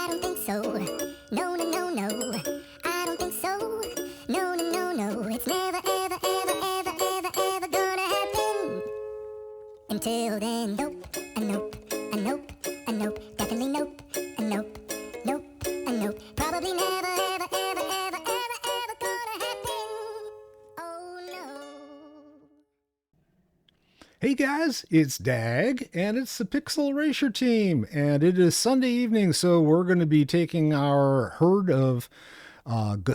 I don't think so. No, no, no, no. I don't think so. No, no, no, no. It's never, ever, ever, ever, ever, ever gonna happen. Until then, nope, a nope, a nope, a nope. Definitely nope, a nope, nope, a nope. Probably never, ever, ever, ever, ever, ever gonna happen. Oh no. Hey guys, it's Dag, and it's the Pixel Erasure team, and it is Sunday evening, so we're going to be taking our herd of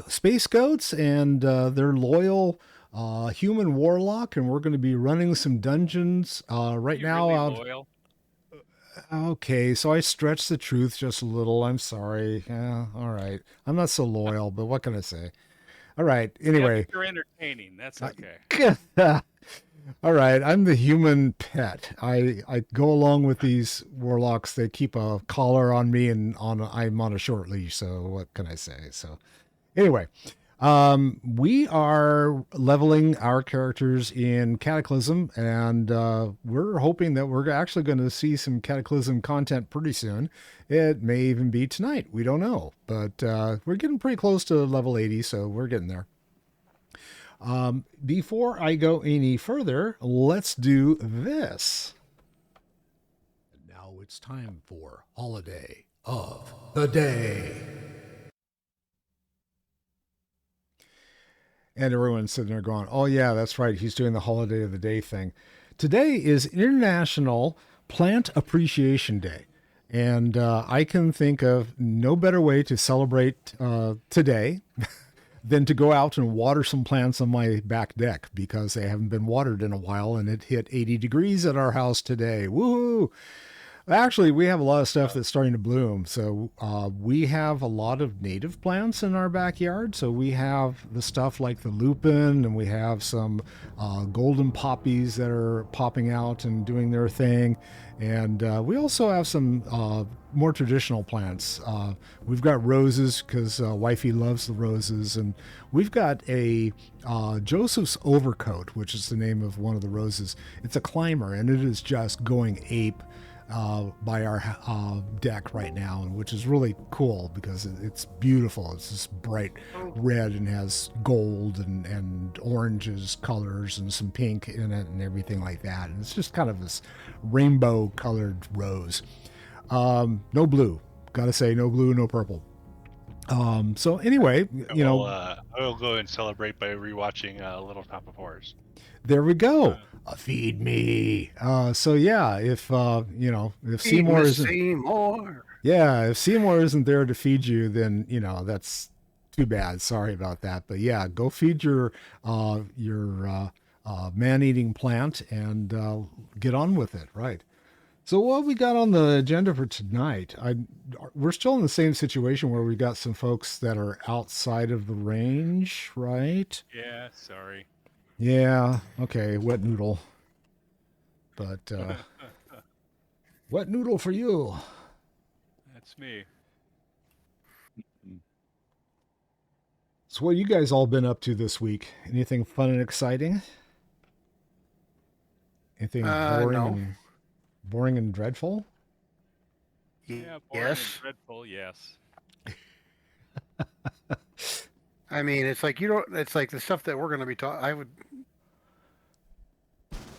space goats and their loyal human warlock, and we're going to be running some dungeons right You now. really loyal? Okay, so I stretched the truth just a little. I'm sorry. Yeah, all right. I'm not so loyal, but what can I say? All right. Yeah, Anyway. but you're entertaining. That's okay. All right, I'm the human pet. I go along with these warlocks. They keep a collar on me, and I'm on a short leash. So what can I say? So anyway, we are leveling our characters in Cataclysm, and we're hoping that we're actually going to see some Cataclysm content pretty soon. It may even be tonight. We don't know, but we're getting pretty close to level 80, so we're getting there. Before I go any further, let's do this. And now it's time for Holiday of the Day. And everyone's sitting there going, oh yeah, that's right. He's doing the Holiday of the Day thing. Today is International Plant Appreciation Day. And I can think of no better way to celebrate today than to go out and water some plants on my back deck because they haven't been watered in a while, and it hit 80 degrees at our house today. Woohoo! Actually, we have a lot of stuff that's starting to bloom. So we have a lot of native plants in our backyard. So we have the stuff like the lupin, and we have some golden poppies that are popping out and doing their thing. And we also have some more traditional plants. We've got roses because wifey loves the roses. And we've got a Joseph's Overcoat, which is the name of one of the roses. It's a climber, and it is just going ape by our deck right now, which is really cool because it's beautiful. It's this bright red and has gold and oranges colors and some pink in it and everything like that. And it's just kind of this rainbow colored rose. No blue. Gotta say, no blue, no purple. So anyway, you know, I will go and celebrate by rewatching Little Top of Horrors. There we go. Feed me. So yeah, if you know, if Seymour isn't, if Seymour isn't there to feed you, then you know that's too bad. Sorry about that. But yeah, go feed your man-eating plant and get on with it. Right. So what we got on the agenda for tonight? We're still in the same situation where we got some folks that are outside of the range, right? Yeah, sorry. Yeah, okay, wet noodle. But wet noodle for you. That's me. So what you guys all been up to this week? Anything fun and exciting? Anything boring and dreadful? Yeah, boring and dreadful, yes. I mean, it's like it's like the stuff that we're going to be talking.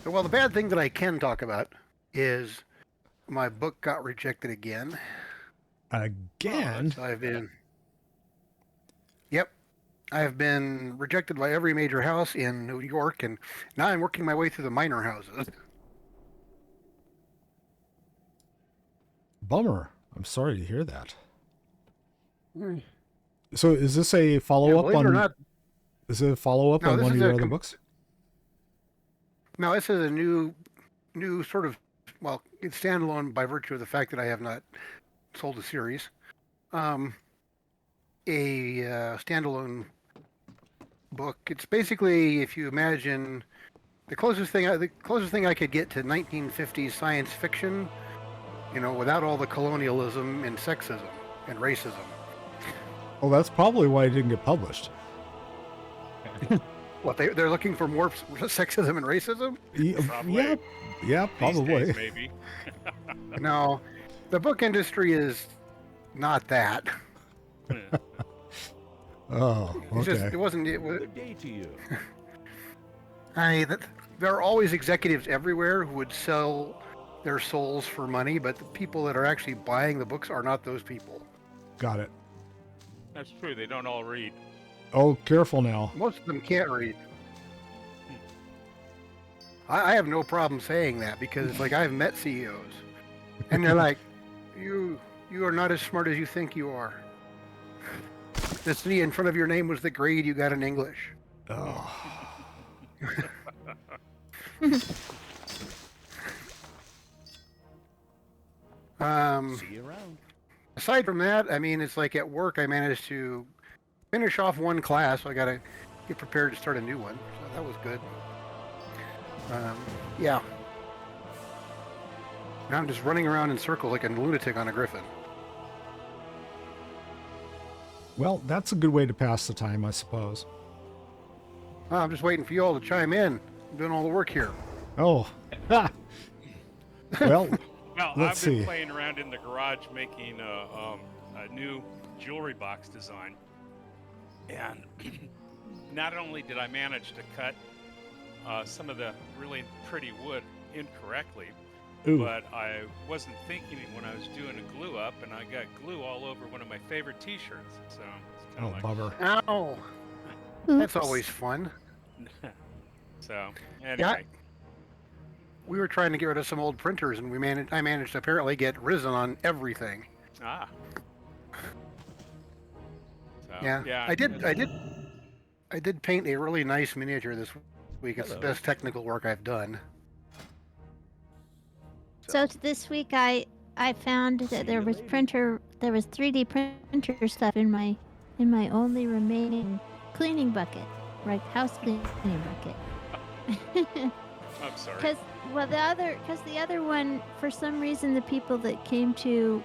Well, the bad thing that I can talk about is my book got rejected again. Again? So I have been rejected by every major house in New York, and now I'm working my way through the minor houses. Bummer. I'm sorry to hear that. So is this a follow-up on... Not, is it a follow-up on one of your other books? No, this is a new sort of, well, it's standalone by virtue of the fact that I have not sold a series. A standalone book. It's basically, if you imagine, the closest thing I could get to 1950s science fiction, you know, without all the colonialism and sexism and racism. Well, that's probably why it didn't get published. What, they're looking for more sexism and racism? Yeah, probably. These days, maybe. No, the book industry is not that. Oh, It's just, okay. it wasn't. It was. Good day to you. There are always executives everywhere who would sell their souls for money, but the people that are actually buying the books are not those people. Got it. That's true. They don't all read. Oh, careful now. Most of them can't read. I have no problem saying that because, like, I've met CEOs, and they're like, "You are not as smart as you think you are. The C in front of your name was the grade you got in English." Oh. See you around. Aside from that, I mean, it's like at work, I managed to finish off one class. So I got to get prepared to start a new one. So that was good. Yeah. Now I'm just running around in circles like a lunatic on a griffin. Well, that's a good way to pass the time, I suppose. Oh, I'm just waiting for you all to chime in. I'm doing all the work here. Oh. Well, Well, let's I've been see. playing around in the garage making a new jewelry box design. And not only did I manage to cut some of the really pretty wood incorrectly, Ooh. but I wasn't thinking it when I was doing a glue up, and I got glue all over one of my favorite T-shirts. So it's kind Oh, of like, bummer. Ow! That's Oops. always fun. so anyway. We were trying to get rid of some old printers, and I managed to apparently get resin on everything. Ah. So, Yeah. I did paint a really nice miniature this week. It's the best technical work I've done. So this week I found that there was 3D printer stuff in my only remaining cleaning bucket, right? House cleaning bucket. I'm sorry. Because the other one, for some reason, the people that came to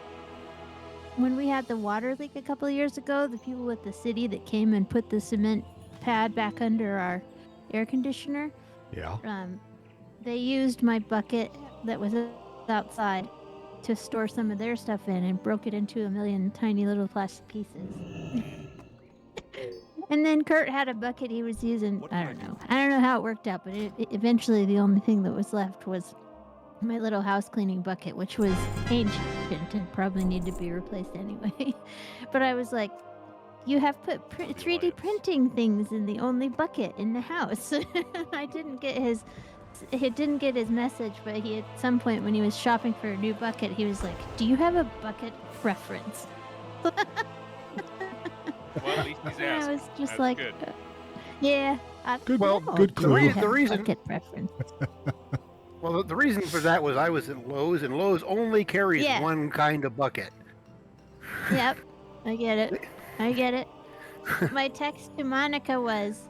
when we had the water leak a couple of years ago, the people with the city that came and put the cement pad back under our air conditioner, Yeah. they used my bucket that was outside to store some of their stuff in and broke it into a million tiny little plastic pieces. And then Kurt had a bucket he was using. I don't know how it worked out, but eventually the only thing that was left was my little house cleaning bucket, which was ancient and probably needed to be replaced anyway. But I was like, you have put 3D printing things in the only bucket in the house. I didn't get his message, but he, at some point when he was shopping for a new bucket, he was like, do you have a bucket reference? Well, at least he's And I asking. was just That's like, good. yeah. Good- no, good I clue. don't have The a reason- bucket reference. Well, the reason for that was I was at Lowe's, and Lowe's only carries Yeah. one kind of bucket. Yep, I get it. My text to Monica was,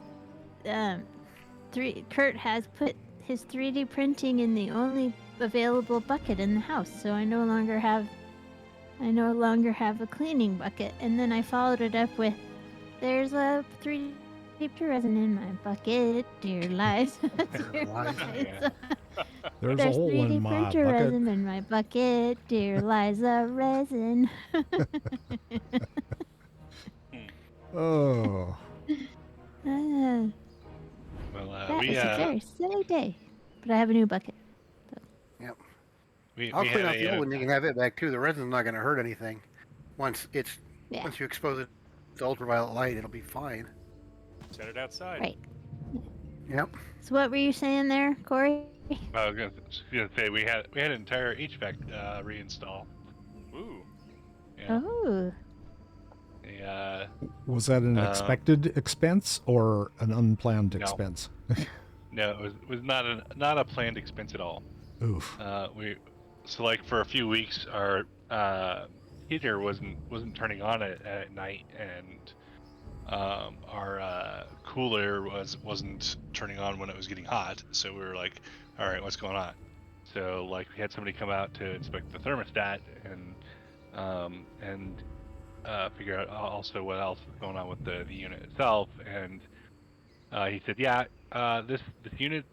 Kurt has put his 3D printing in the only available bucket in the house, so I no longer have a cleaning bucket. And then I followed it up with, there's a 3D resin in my bucket, dear Liza. Dear Liza, Liza. There's a There's hole 3D in my printer bucket. resin in my bucket, dear Liza resin. Oh. Ah, Well, that was a very silly day, but I have a new bucket. I'll we clean had out the old one. You can have it back too. The resin's not going to hurt anything. Once you expose it to ultraviolet light, it'll be fine. Set it outside. Right. Yep. So what were you saying there, Cory? I was gonna say we had an entire HVAC reinstall. Ooh. Yeah. Oh, Was that an expected expense or an unplanned No. expense? No, it was not a planned expense at all. Oof. So like for a few weeks our heater wasn't turning on at night, and our cooler wasn't turning on when it was getting hot. So we were like, all right, what's going on? So like we had somebody come out to inspect the thermostat and figure out also what else is going on with the unit itself. And he said, yeah, this unit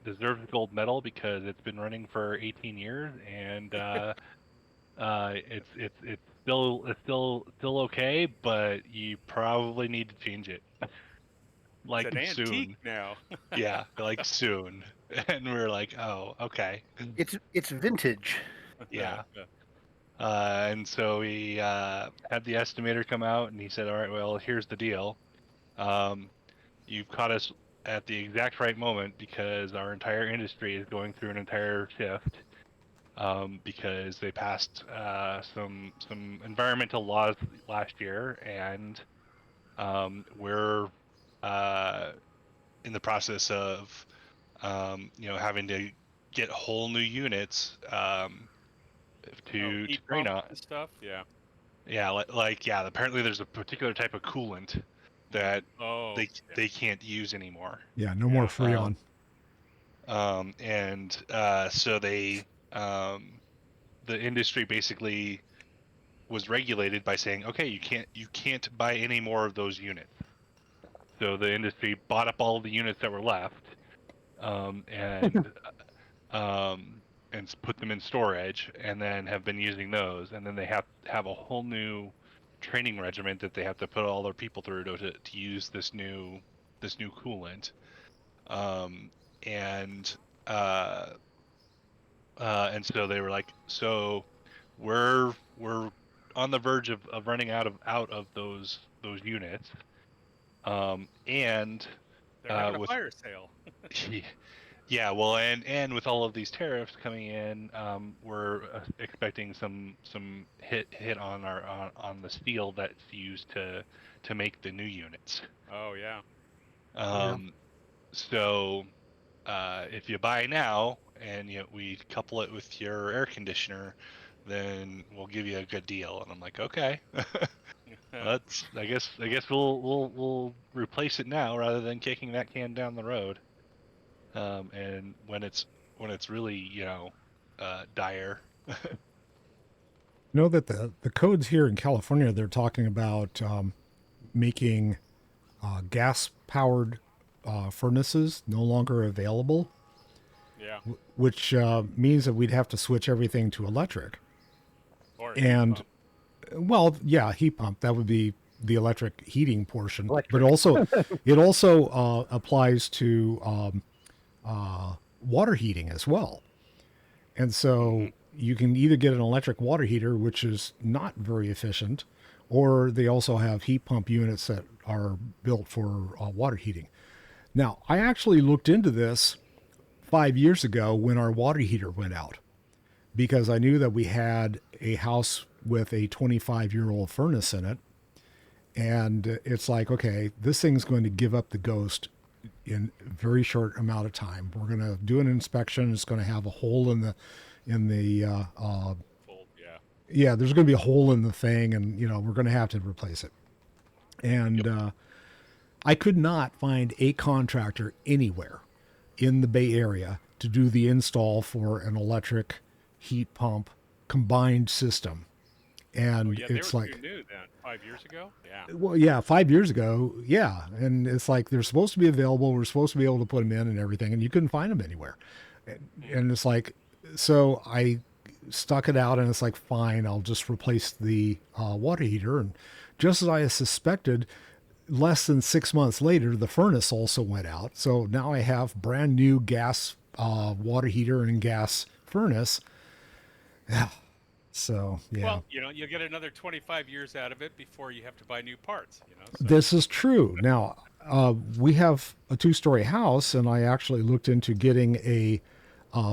deserves gold medal because it's been running for 18 years, and It's still okay, but you probably need to change it. Like It's an soon. antique now. Yeah, like soon. And we're like, oh, okay. It's vintage. Yeah. And so we had the estimator come out, and he said, all right, well, here's the deal. You've caught us at the exact right moment because our entire industry is going through an entire shift. Because they passed some environmental laws last year, and we're in the process of having to get whole new units to Heat train pumps on. and stuff. Yeah. Yeah, apparently there's a particular type of coolant that Oh. they can't use anymore. Yeah, no more Freon. And so they the industry basically was regulated by saying, okay, you can't buy any more of those units. So the industry bought up all the units that were left, and put them in storage, and then have been using those, and then they have a whole new training regiment that they have to put all their people through to use this new coolant, and so they were like, so we're on the verge of running out of those units, and They're having a with fire sale. yeah, well, and with all of these tariffs coming in, we're expecting some hit on on the steel that's used to make the new units. Oh yeah. So if you buy now and we couple it with your air conditioner, then we'll give you a good deal. And I'm like, okay. I guess we'll replace it now rather than kicking that can down the road. And when it's really dire. Know that the codes here in California, they're talking about making gas powered furnaces no longer available. Yeah. Which means that we'd have to switch everything to electric. Or And well, yeah, heat pump, that would be the electric heating portion, but also it also applies to water heating as well. And so you can either get an electric water heater, which is not very efficient, or they also have heat pump units that are built for water heating. Now, I actually looked into this 5 years ago when our water heater went out, because I knew that we had a house with a 25-year-old furnace in it. And it's like, okay, this thing's going to give up the ghost in a very short amount of time. We're going to do an inspection. It's going to have a hole in the yeah, there's going to be a hole in the thing, and we're going to have to replace it. And I could not find a contractor anywhere in the Bay Area to do the install for an electric heat pump combined system. And it's they were like, new then, 5 years ago. Yeah. well, yeah, 5 years ago. Yeah. And it's like, they're supposed to be available. We're supposed to be able to put them in and everything. And you couldn't find them anywhere. And it's like, so I stuck it out, and it's like, fine, I'll just replace the water heater. And just as I suspected, less than 6 months later, the furnace also went out. So now I have brand new gas water heater and gas furnace. Yeah. So, yeah. Well, you'll get another 25 years out of it before you have to buy new parts. So. This is true. Now, we have a 2-story house, and I actually looked into getting a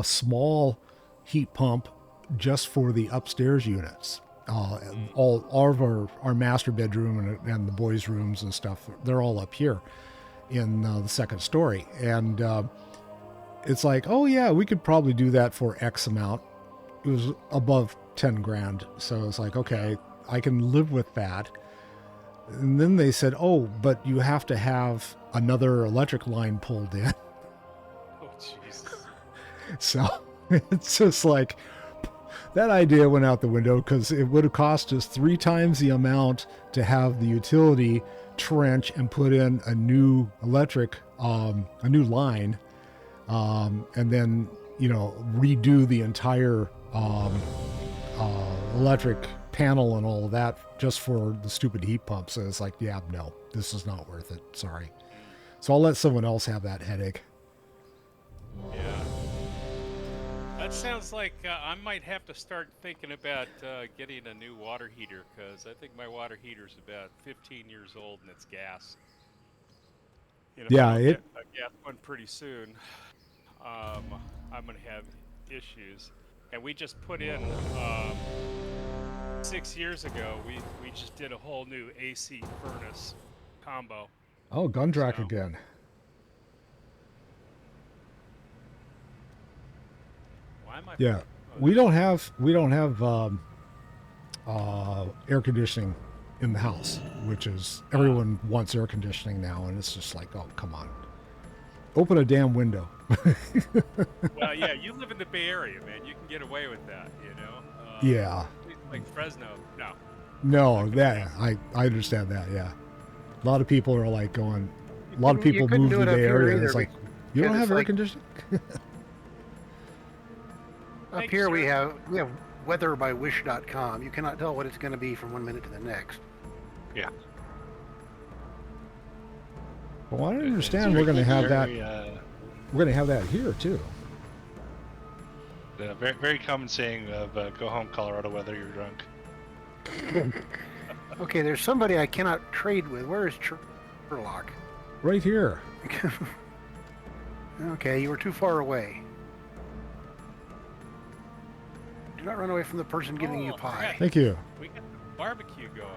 small heat pump just for the upstairs units. All of our master bedroom and the boys' rooms and stuff, they're all up here in the second story. And it's like, oh yeah, we could probably do that for X amount. It was above 10 grand. So it's like, okay, I can live with that. And then they said, oh, but you have to have another electric line pulled in. Oh, Jesus. So it's just like, that idea went out the window, because it would have cost us 3 times the amount to have the utility trench and put in a new electric, a new line, and then, redo the entire electric panel and all of that just for the stupid heat pumps. So it's like, yeah, no, this is not worth it. Sorry. So I'll let someone else have that headache. Yeah. That sounds like I might have to start thinking about getting a new water heater, because I think my water heater's about 15 years old and it's gas. You know, if Yeah, I don't it- get a gas one pretty soon, I'm gonna have issues. And we just put in 6 years ago. We just did a whole new AC furnace combo. Oh, Gundrak So- again. Why am I? Yeah, oh, we don't have air conditioning in the house, which is everyone wants air conditioning now, and it's just like, oh, come on, open a damn window. Well, yeah, you live in the Bay Area, man. You can get away with that, you know. Yeah. Like Fresno, no. No, that I understand that. Yeah, a lot of people are like going. A lot of You people couldn't move do to it the up Bay here Area. And either it's like, because you don't it's have air like- conditioning. Up Thanks, here we sir. have weather by wish.com. You cannot tell what it's going to be from one minute to the next. Yeah. Well, I It's understand we're going to have that. very, We're going to have that here too. the very, very common saying of "Go home, Colorado weather. You're drunk." Okay, there's somebody I cannot trade with. Where is Sherlock? Right here. Okay, you were too far away. Do not run away from the person giving you Oh, pie. crap. Thank you. We got the barbecue going.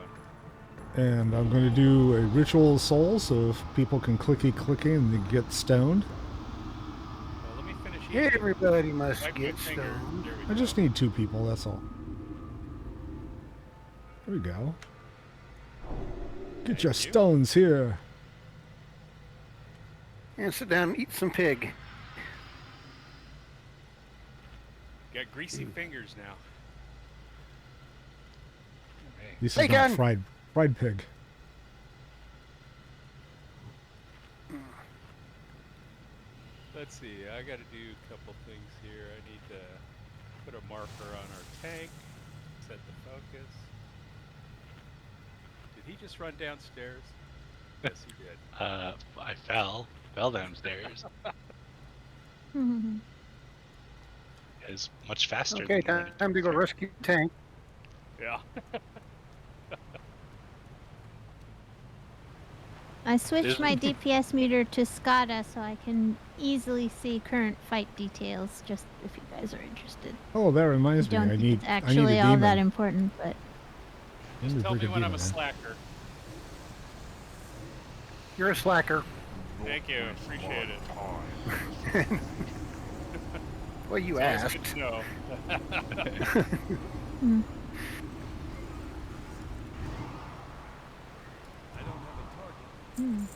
And I'm going to do a ritual of souls so if people can clicky and they get stoned. Well, let me finish eating. Everybody must Wipe my get finger. stoned. There we I go. just need 2 people, that's all. There we go. Get your Thank you. stones here. And sit down and eat some pig. Got greasy fingers now. This is not fried pig. Let's see. I got to do a couple things here. I need to put a marker on our tank. Set the focus. Did he just run downstairs? Yes, he did. I fell downstairs. Is much faster. Okay, than time to go rescue the tank. Yeah. I switched There's- my DPS meter to SCADA so I can easily see current fight details, just if you guys are interested. Oh, that I reminds me. don't I think need it's I need actually a all demon. that important, but I need Just to tell bring me when I'm demon a in. slacker. You're a slacker. Thank you. Appreciate it. Well, you It's always asked. good to know. mm, I don't have a target. mm.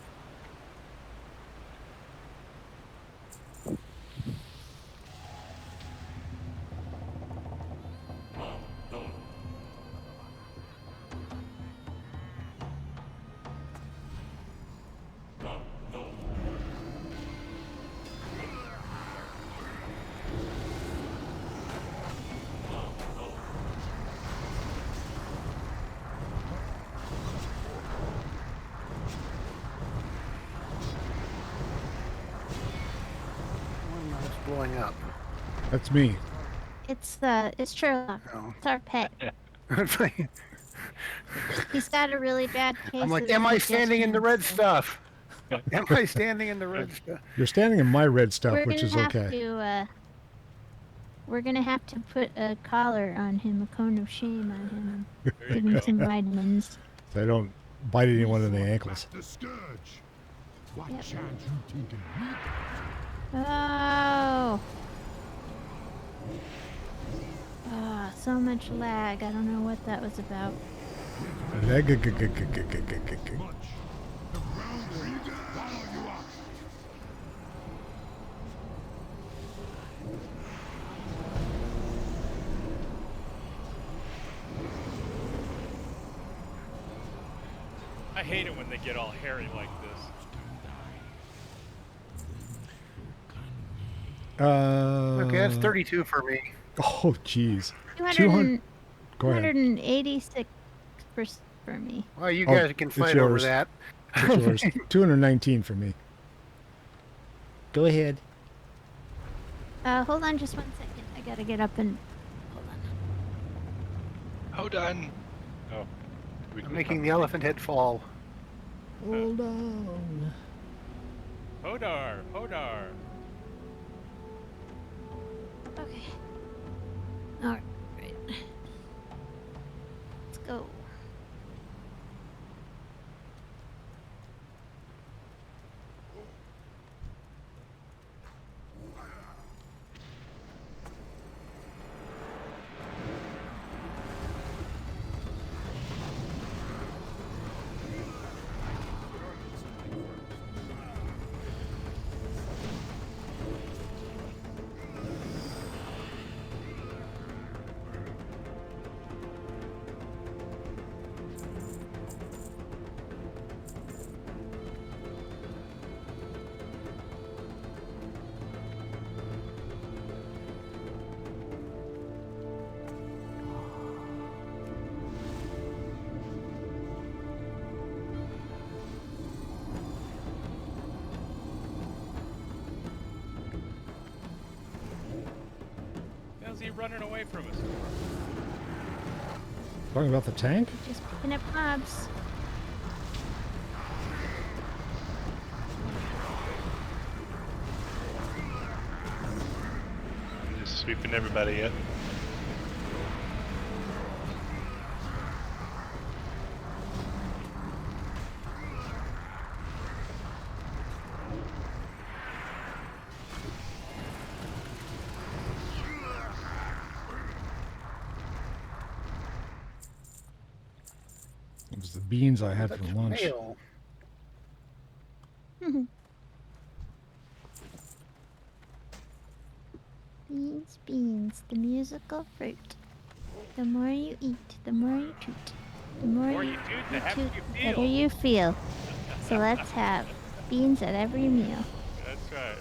It's blowing up. That's me. It's Sherlock. Oh. It's our pet. He's got a really bad case. I'm like, of am I standing in the red indigestion, stuff? Am I standing in the red stuff? You're standing in my red so stuff, we're which gonna is have okay. to, we're gonna have to put a collar on him, a cone of shame on him, There and you give him go. some vitamins. So I don't bite anyone in the ankles. The scourge. What Yep. chance you taken? Oh. Ah, so much lag. I don't know what that was about. Much. The round will follow you up. I hate it when they get all hairy like this. Okay, that's 32 for me. Oh, jeez. 200 Go ahead. 186% for me. Well, you Oh, guys can it's fight over yours. that. It's yours. 219 for me. Go ahead. Hold on just 1 second. I gotta get up and hold on. Hold on. Oh. I'm making the elephant head fall. Hold on. Hodar, Hodar. Okay. All right. Let's go. How's he running away from us? Talking about the tank? Just picking up mobs. Just sweeping everybody up. It was the beans I had for That's lunch. mail. Beans, beans, the musical fruit. The more you eat, the more you toot. The more you you toot, the happier toot, you the feel. better you feel. So let's have beans at every meal. That's right.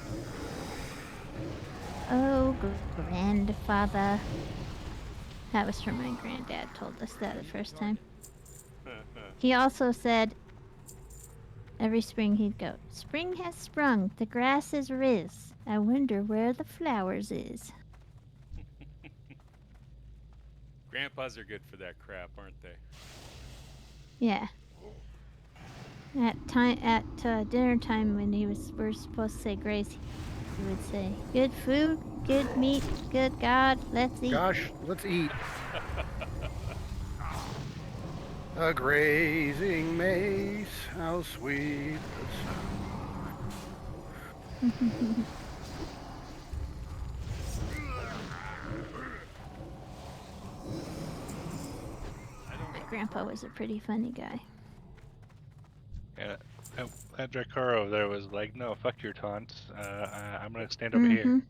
Oh, grandfather. That was from my granddad, told us that the first time. He also said every spring he'd go, "Spring has sprung, the grass is riz. I wonder where the flowers is." Grandpas are good for that crap, aren't they? Yeah. At dinner time when we're supposed to say grace, he would say, "Good food, good meat, good God, let's eat." Gosh, let's eat. A grazing mace, how sweet the sound. My grandpa was a pretty funny guy. Yeah. That Drakkar over there was like, no, fuck your taunts. I'm gonna stand over here.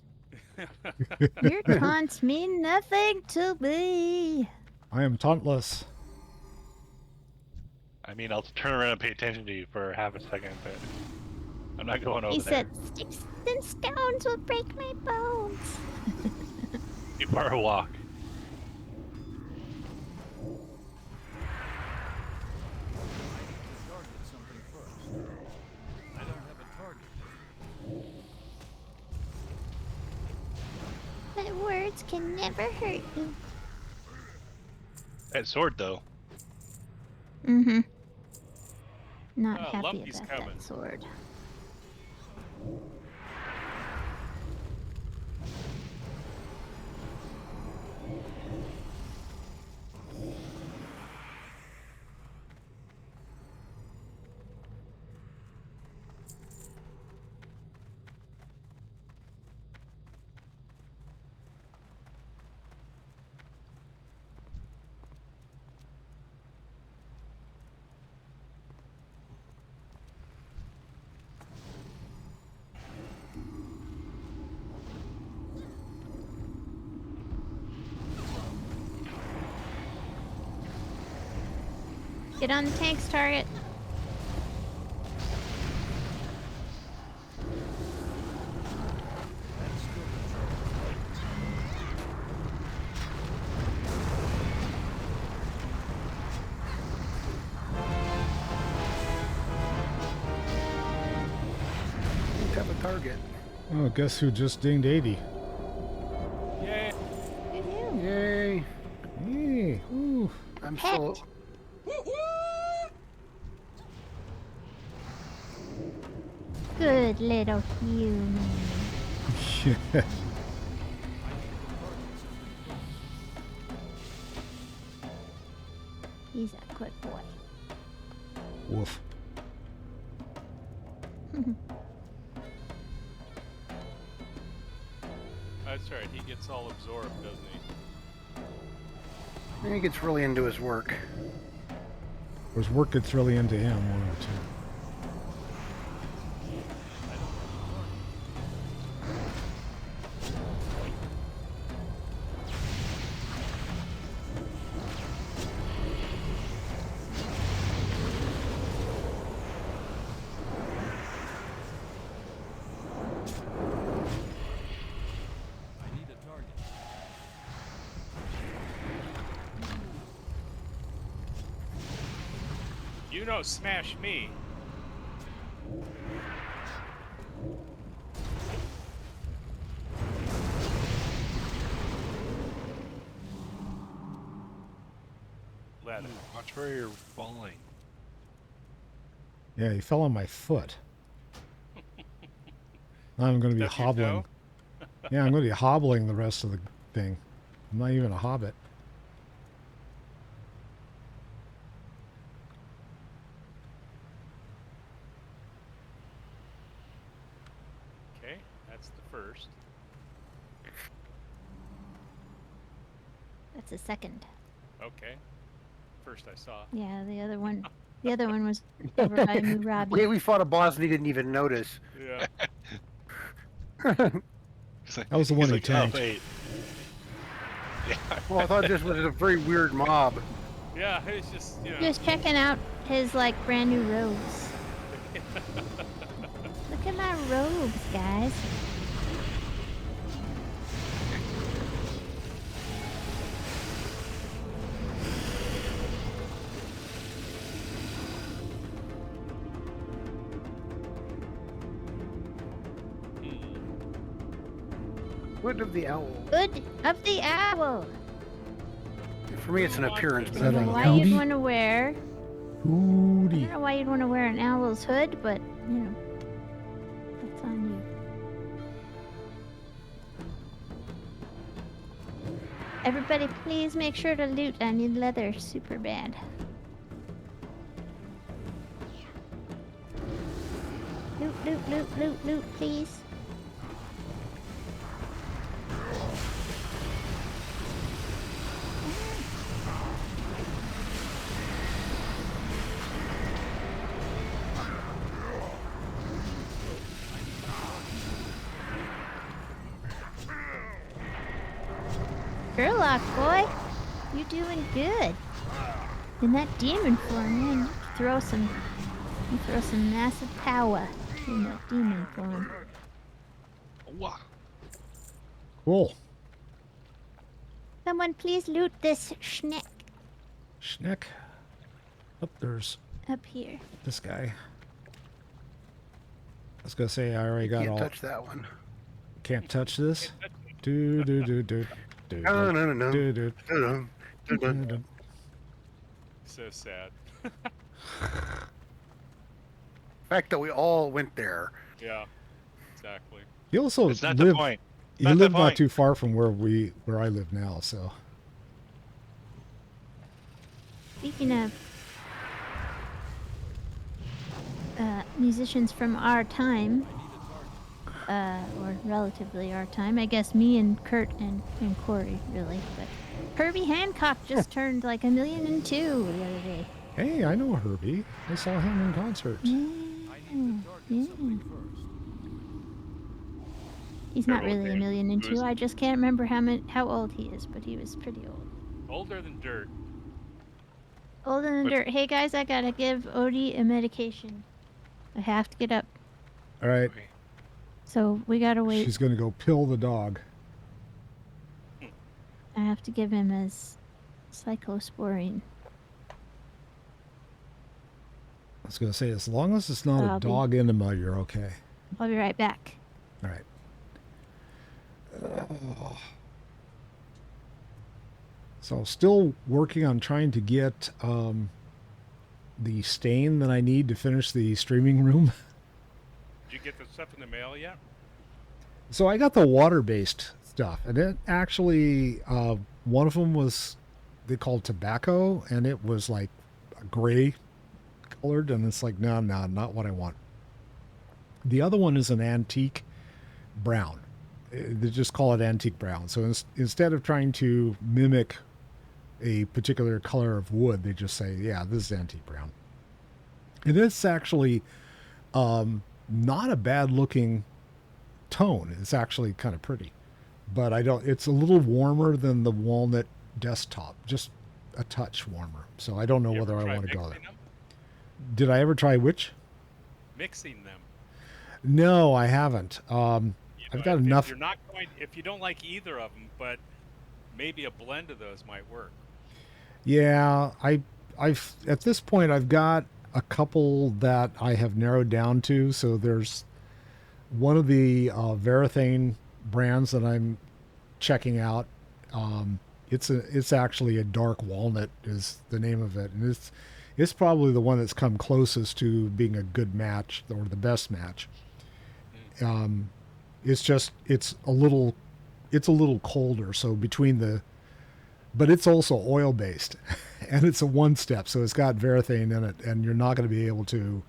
Your taunts mean nothing to me. I am tauntless. I mean, I'll turn around and pay attention to you for half a second, but I'm not going over He there. said, "Sticks and stones will break my bones." Too far a walk. My words can never hurt you. That sword, though. Mm-hmm. Not happy Lumpy's about coming. that sword. Get on the tank's target. target. Oh, guess who just dinged 80? Yay! Yay! Hey, ooh. I'm still. Good little human. Yeah. He's a good boy. Woof. That's right. He gets all absorbed, doesn't he? He gets really into his work. Or his work gets really into him, one or two. You know, smash me. Let him. Watch where you're falling. Yeah, he fell on my foot. Now I'm going to be Stub your hobbling. Yeah, I'm going to be hobbling the rest of the thing. I'm not even a hobbit. Okay, that's the first. That's a second. Okay. First I saw. Yeah, the other one. The other one was over by Murabi. We fought a boss and he didn't even notice. Yeah. That was the one he tanked. Oh, wait. Yeah. Well, I thought this was a very weird mob. Yeah, it's just, you know. Just checking out his like brand new robes. Look at my robes, guys. Hood of the Owl. Hood of the owl. For me, it's an appearance, but Is I that don't a know. Why how. you'd hoodie? want to wear? I Hootie. don't know why you'd want to wear an owl's hood, but you know, that's on you. Everybody, please make sure to loot. I need leather super bad. Loot, loot, loot, loot, loot, please. Sherlock, boy, you doing good. In that demon form, man, you throw some massive power in that demon form. Wah. Cool. Someone please loot this schneck Schneck. Oh, there's up here. this guy. I was going to say, I already got Can't all... touch that one. Can't touch this? Do, do, do, do. Do, No, no, no, no. do, do, Dun-dun, do, dun-dun. do. So sad. The fact that we all went there. Yeah, exactly. You also It's not the live, point. you Not the live not point. too far from where I live now, so... Speaking of musicians from our time, or relatively our time, I guess me and Kurt and Cory, really, but Herbie Hancock just turned like 1,000,002 the other day. Hey, I know Herbie. I saw him in concert. Yeah. He's not Terrible really game. 1,000,002. Who's- I just can't remember how old he is, but he was pretty old. Older than dirt. Older than But- dirt. Hey guys, I gotta give Odie a medication. I have to get up, All right, so we gotta wait. she's going to go pill the dog. I have to give him his cyclosporine. I was going to say, as long as it's not I'll a be- dog enema, you're okay. I'll be right back. All right. So still working on trying to get the stain that I need to finish the streaming room. Did you get the stuff in the mail yet? So I got the water-based stuff, and it actually, one of them was they called tobacco, and it was like gray colored, and it's like, no, not what I want. The other one is an antique brown. They just call it antique brown. So instead of trying to mimic a particular color of wood, they just say, yeah, this is antique brown. And it's actually not a bad looking tone. It's actually kind of pretty, but it's a little warmer than the walnut desktop, just a touch warmer. So I don't know whether I want to go there. Them? Did I ever try which? Mixing them. No, I haven't. I've got enough. If you don't like either of them, but maybe a blend of those might work. Yeah, I've at this point I've got a couple that I have narrowed down to. So there's one of the Varathane brands that I'm checking out. It's actually a dark walnut is the name of it, and it's probably the one that's come closest to being a good match or the best match. It's a little colder. So but it's also oil based, and it's a one step. So it's got Varathane in it, and you're not going to be able to,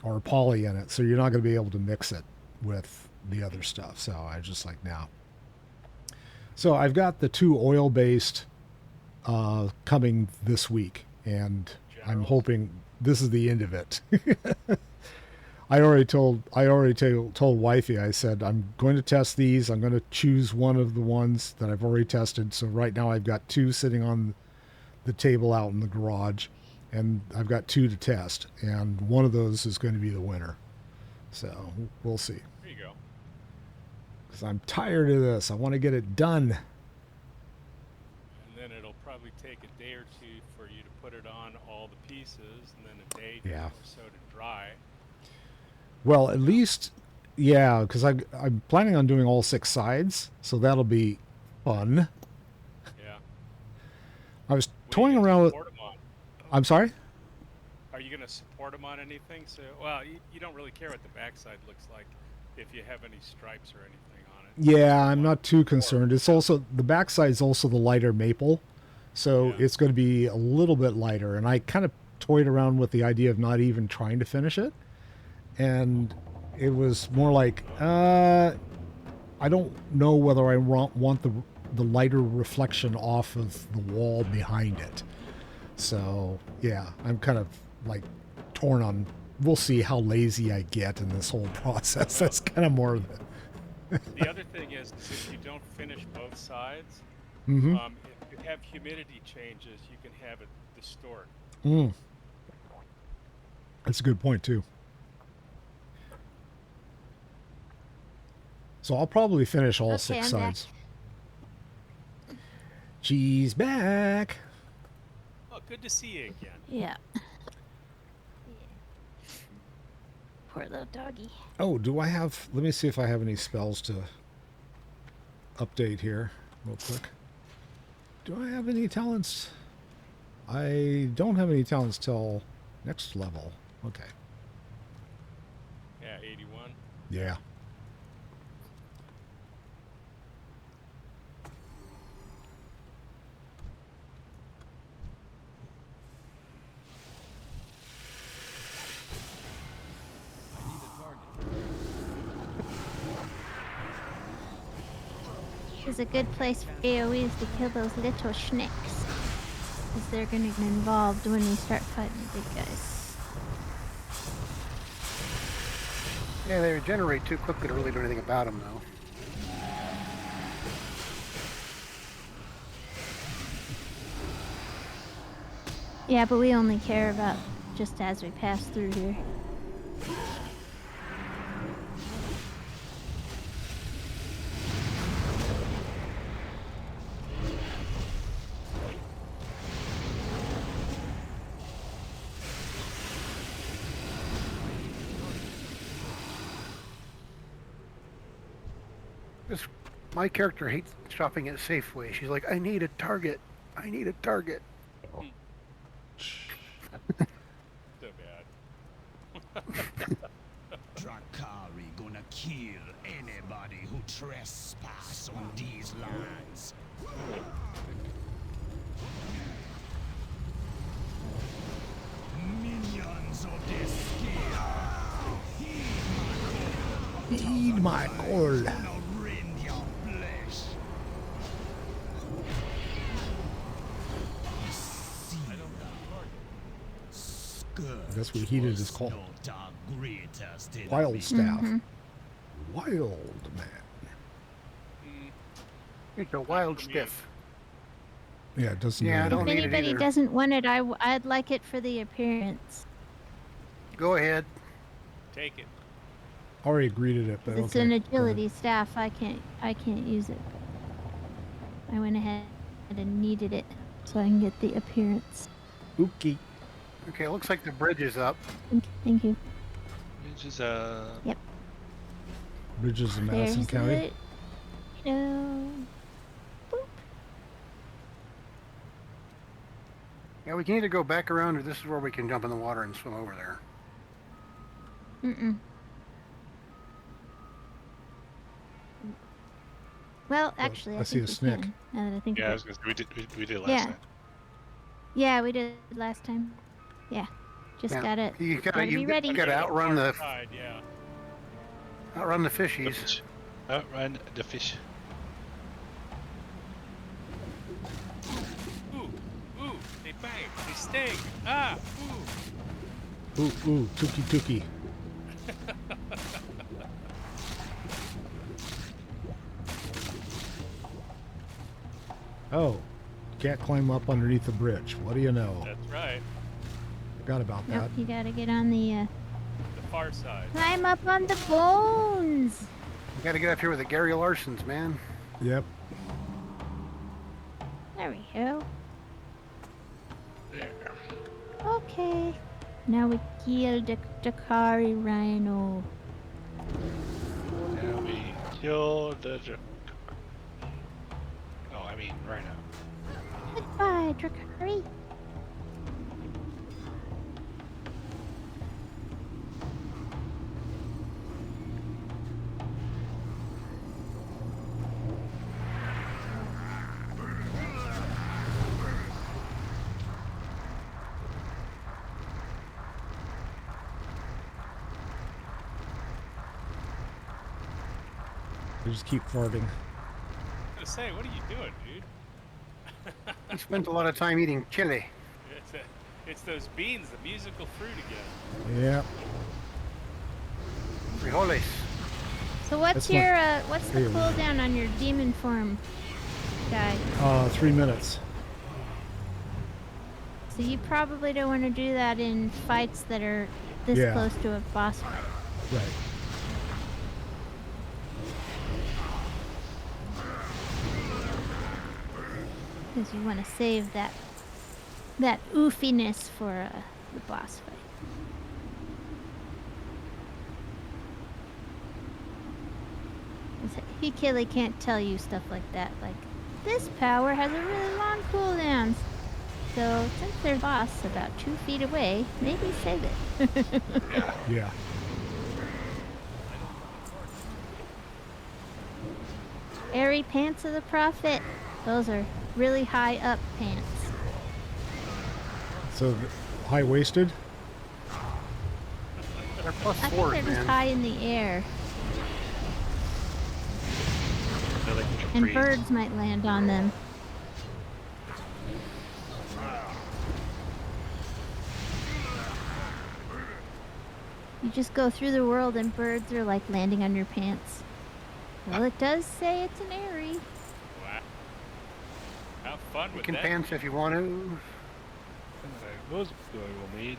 or poly in it. So you're not going to be able to mix it with the other stuff. So I just like now. So I've got the 2 oil based coming this week, and I'm hoping this is the end of it. I already told wifey, I said, I'm going to test these. I'm going to choose one of the ones that I've already tested. So right now I've got 2 sitting on the table out in the garage, and I've got 2 to test, and one of those is going to be the winner. So we'll see. There you go. Because I'm tired of this. I want to get it done. And then it'll probably take a day or 2 for you to put it on all the pieces, and then a day or so to dry. Well, at least, yeah, because I'm planning on doing all 6 sides, so that'll be fun. Yeah. I was toying around with. I'm sorry? Are you going to support them on anything? So, well, you don't really care what the backside looks like if you have any stripes or anything on it. Yeah, I'm not too concerned. It's also, the backside's also the lighter maple, so it's going to be a little bit lighter. And I kind of toyed around with the idea of not even trying to finish it. And it was more like, I don't know whether I want the lighter reflection off of the wall behind it. So, yeah, I'm kind of like torn on, we'll see how lazy I get in this whole process. That's kind of more of it. The other thing is if you don't finish both sides, Mm-hmm. if you have humidity changes, you can have it distort. That's a good point, too. So I'll probably finish all 6 sides. Back. She's back. Oh, good to see you again. Yeah. Poor little doggy. Oh, do I have... Let me see if I have any spells to update here real quick. Do I have any talents? I don't have any talents till next level. Okay. Yeah, 81. Yeah. Is a good place for AoEs to kill those little schnecks, because they're going to get involved when we start fighting the big guys. Yeah, they regenerate too quickly to really do anything about them, though. Yeah, but we only care about just as we pass through here. My character hates shopping at Safeway. She's like, I need a Target. I need a Target. So bad. Drakari gonna kill anybody who trespass on these lands. Minions of this Eat my gold. gonna rend your flesh. That's what heated is called. Wild staff. Wild man. It's a wild stiff. Yeah, it doesn't. Yeah, I If don't need it anybody either. doesn't want it, I'd like it for the appearance. Go ahead. Take it. Already greeted it, but It's okay. an go ahead. agility staff. I can't use it. I went ahead and needed it so I can get the appearance. Okay. Okay, looks like the bridge is up. Thank you. Which is Bridges in Madison There's County. the, boop. Yeah, we can either go back around or this is where we can jump in the water and swim over there. Mm-mm. Well, actually, I I see think a we snick. can. Now that I think yeah. I of was it. gonna say we did last Yeah. time. Yeah, we did it last time. Yeah, just Yeah. gotta You gotta be ready. You gotta outrun the Side, yeah. outrun the The fishies. fish. Outrun the fish. Ooh, they bang, they sting. Ah, ooh. Ooh, tookie tookie. Oh, can't climb up underneath the bridge. What do you know? That's right. Forgot about that. Nope, you gotta get on the The far side. climb up on the bones. You gotta get up here with the Gary Larsons, man. Yep. There we go. There. Okay. Now we kill the Dakari Rhino. Now we kill the. Oh, I mean right now. Goodbye, Dakari. They just keep farting. I was gonna say, what are you doing, dude? He spent a lot of time eating chili. It's those beans, the musical fruit again. Yep. Frijoles. So what's That's your what's the Here. cooldown on your demon form guy? 3 minutes. So you probably don't want to do that in fights that are this Yeah. close to a boss fight. Right. Because you want to save that oofiness for the boss fight. Hikili can't tell you stuff like that. Like, this power has a really long cooldown. So since their boss about 2 feet away, maybe save it. Yeah. Airy pants of the prophet. Those are really high up pants. So high waisted. They're plus I think fours, they're just man. high in the air. They're like And capris. birds might land on them. You just go through the world and birds are like landing on your pants. Well, it does say it's an airy. Wow. Have fun You with can that. pants if you want to. Those we'll need.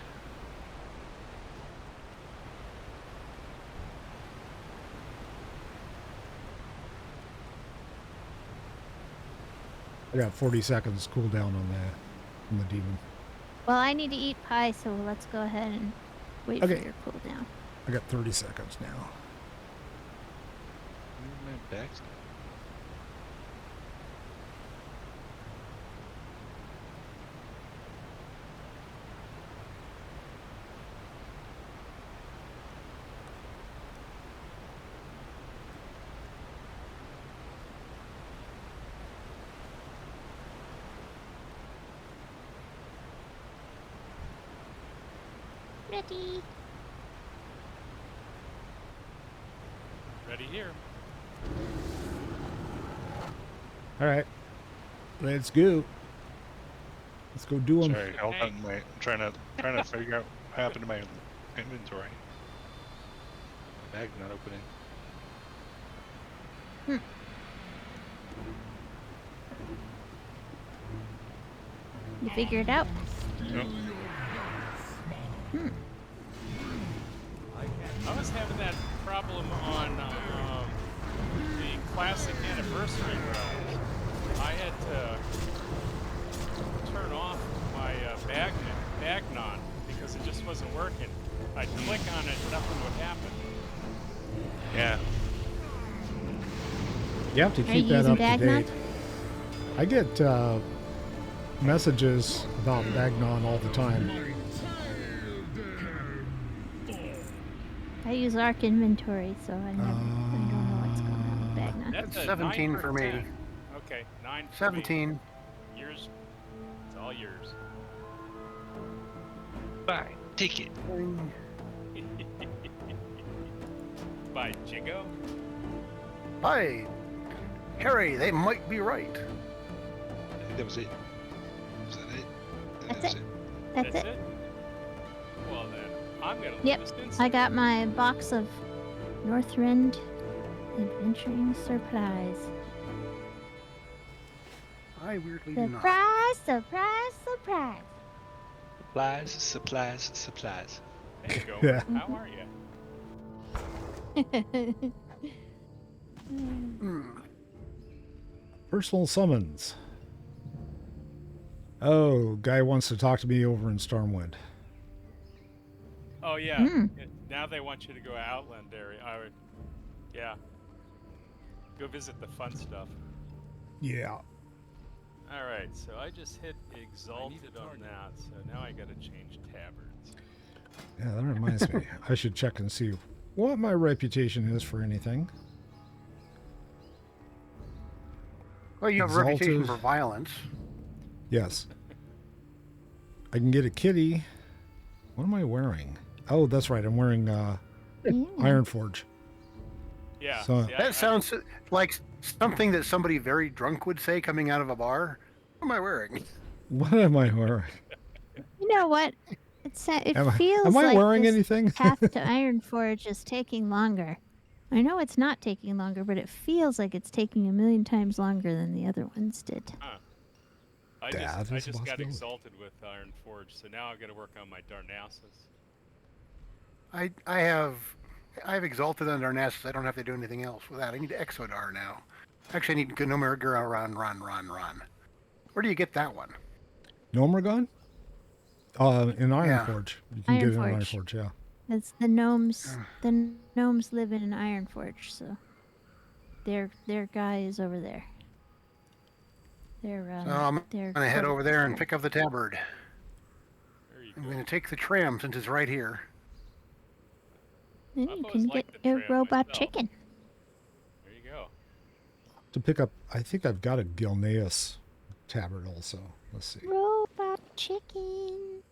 I got 40 seconds cooldown on that, on the demon. Well, I need to eat pie, so let's go ahead and wait Okay. for your cooldown. I got 30 seconds now. My back's Ready. Ready here. All right. Let's go. Let's go do them. Sorry, hold on. I'm trying to figure out what happened to my inventory. Bag's not opening. You figure it out? Nope. I was having that problem on the classic anniversary run. I had to turn off my Bagnon because it just wasn't working. I'd click on it, nothing would happen. Yeah. You have to Are keep you that using up to Bagnon? date. I get messages about Bagnon all the time. I use Arc Inventory, so I don't know what's going on with Bagnon. That's a 17 9 for me. 10. Okay, 9 for 17. me. Yours. It's all yours. Buy ticket. By Jingo. Hi, Harry. They might be right. I think that was it. Was that it? I think That's that was That's it. Well then, I'm gonna Yep, lose this I got my box of Northrend Adventuring Supplies. I weirdly do not. Surprise! Surprise! Surprise! Supplies. There you go. Yeah. How are you? Personal summons. Oh, guy wants to talk to me over in Stormwind. Oh yeah. Hmm. Now they want you to go Outland area. I would. Yeah. Go visit the fun stuff. Yeah. All right. So I just hit Exalted on that. So now I got to change tabards. Yeah, that reminds me. I should check and see what my reputation is for anything. Well, you have a reputation Exalted. for violence. Yes. I can get a kitty. What am I wearing? Oh, that's right. I'm wearing Ironforge. Yeah. So- see, That sounds like something that somebody very drunk would say coming out of a bar. What am I wearing? What am I wearing? You know what? It Am feels I like wearing this anything? path to Ironforge is taking longer. I know it's not taking longer, but it feels like it's taking a million times longer than the other ones did. I That just is a got possibility. Exalted with Iron Forge, so now I've got to work on my Darnassus. I have exalted on Darnassus. I don't have to do anything else with that. I need Exodar now. Actually, I need Gnomerigur run. Where do you get that one? Gnomragon? In Ironforge. You can get it in Ironforge. Ironforge, yeah. It's the gnomes. The gnomes live in an Ironforge, so their guy is over there. Their So I'm their going to head over there and quartermaster. pick up the tabard. There you I'm go. going to take the tram since it's right here. Then I've you always can liked get the a tram robot myself. chicken. There you go. To pick up, I think I've got a Gilneas tabard also. Let's see. Robot chicken.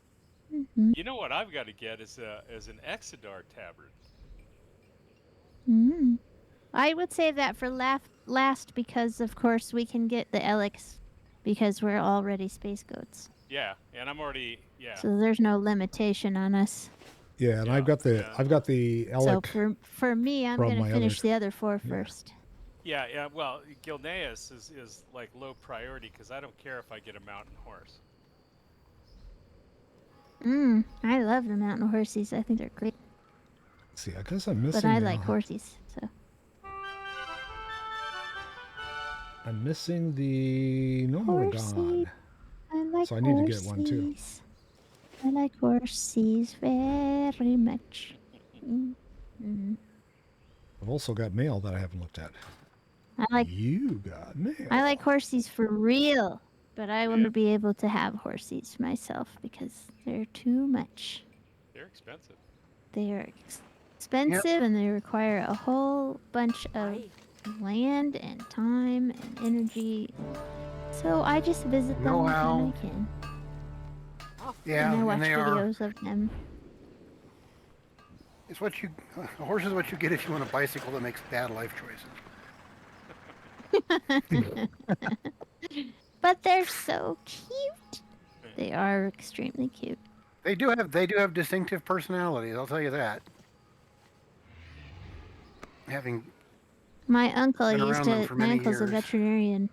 You know what I've got to get is an Exodar tabard. Mm. I would save that for last because, of course, we can get the Elix because we're already space goats. Yeah, and I'm already So there's no limitation on us. Yeah, and Yeah, I've got the yeah. Elec. So for me, I'm from going my to finish others. the other four first. yeah. Well, Gilneas is like low priority because I don't care if I get a mountain horse. I love the mountain horsies. I think they're great. Let's see, I guess I'm missing. But I like horsies. So I'm missing the horsey. Gnomragon. I like So I need to get one, too. horsies. I like horsies very much. Mm-hmm. I've also got mail that I haven't looked at. I You got mail. like horsies for real, but I wouldn't be able to have horsies myself because they're too much. They're expensive. They are expensive and they require a whole bunch of land and time and energy. So I just visit them Know-how. when I can. Yeah, and I watch and they are videos of them. It's what you. A horse is what you get if you want a bicycle that makes bad life choices. But they're so cute. They are extremely cute. They do have distinctive personalities. I'll tell you that. Having My uncle been used around them to. for My many uncle's a years. veterinarian.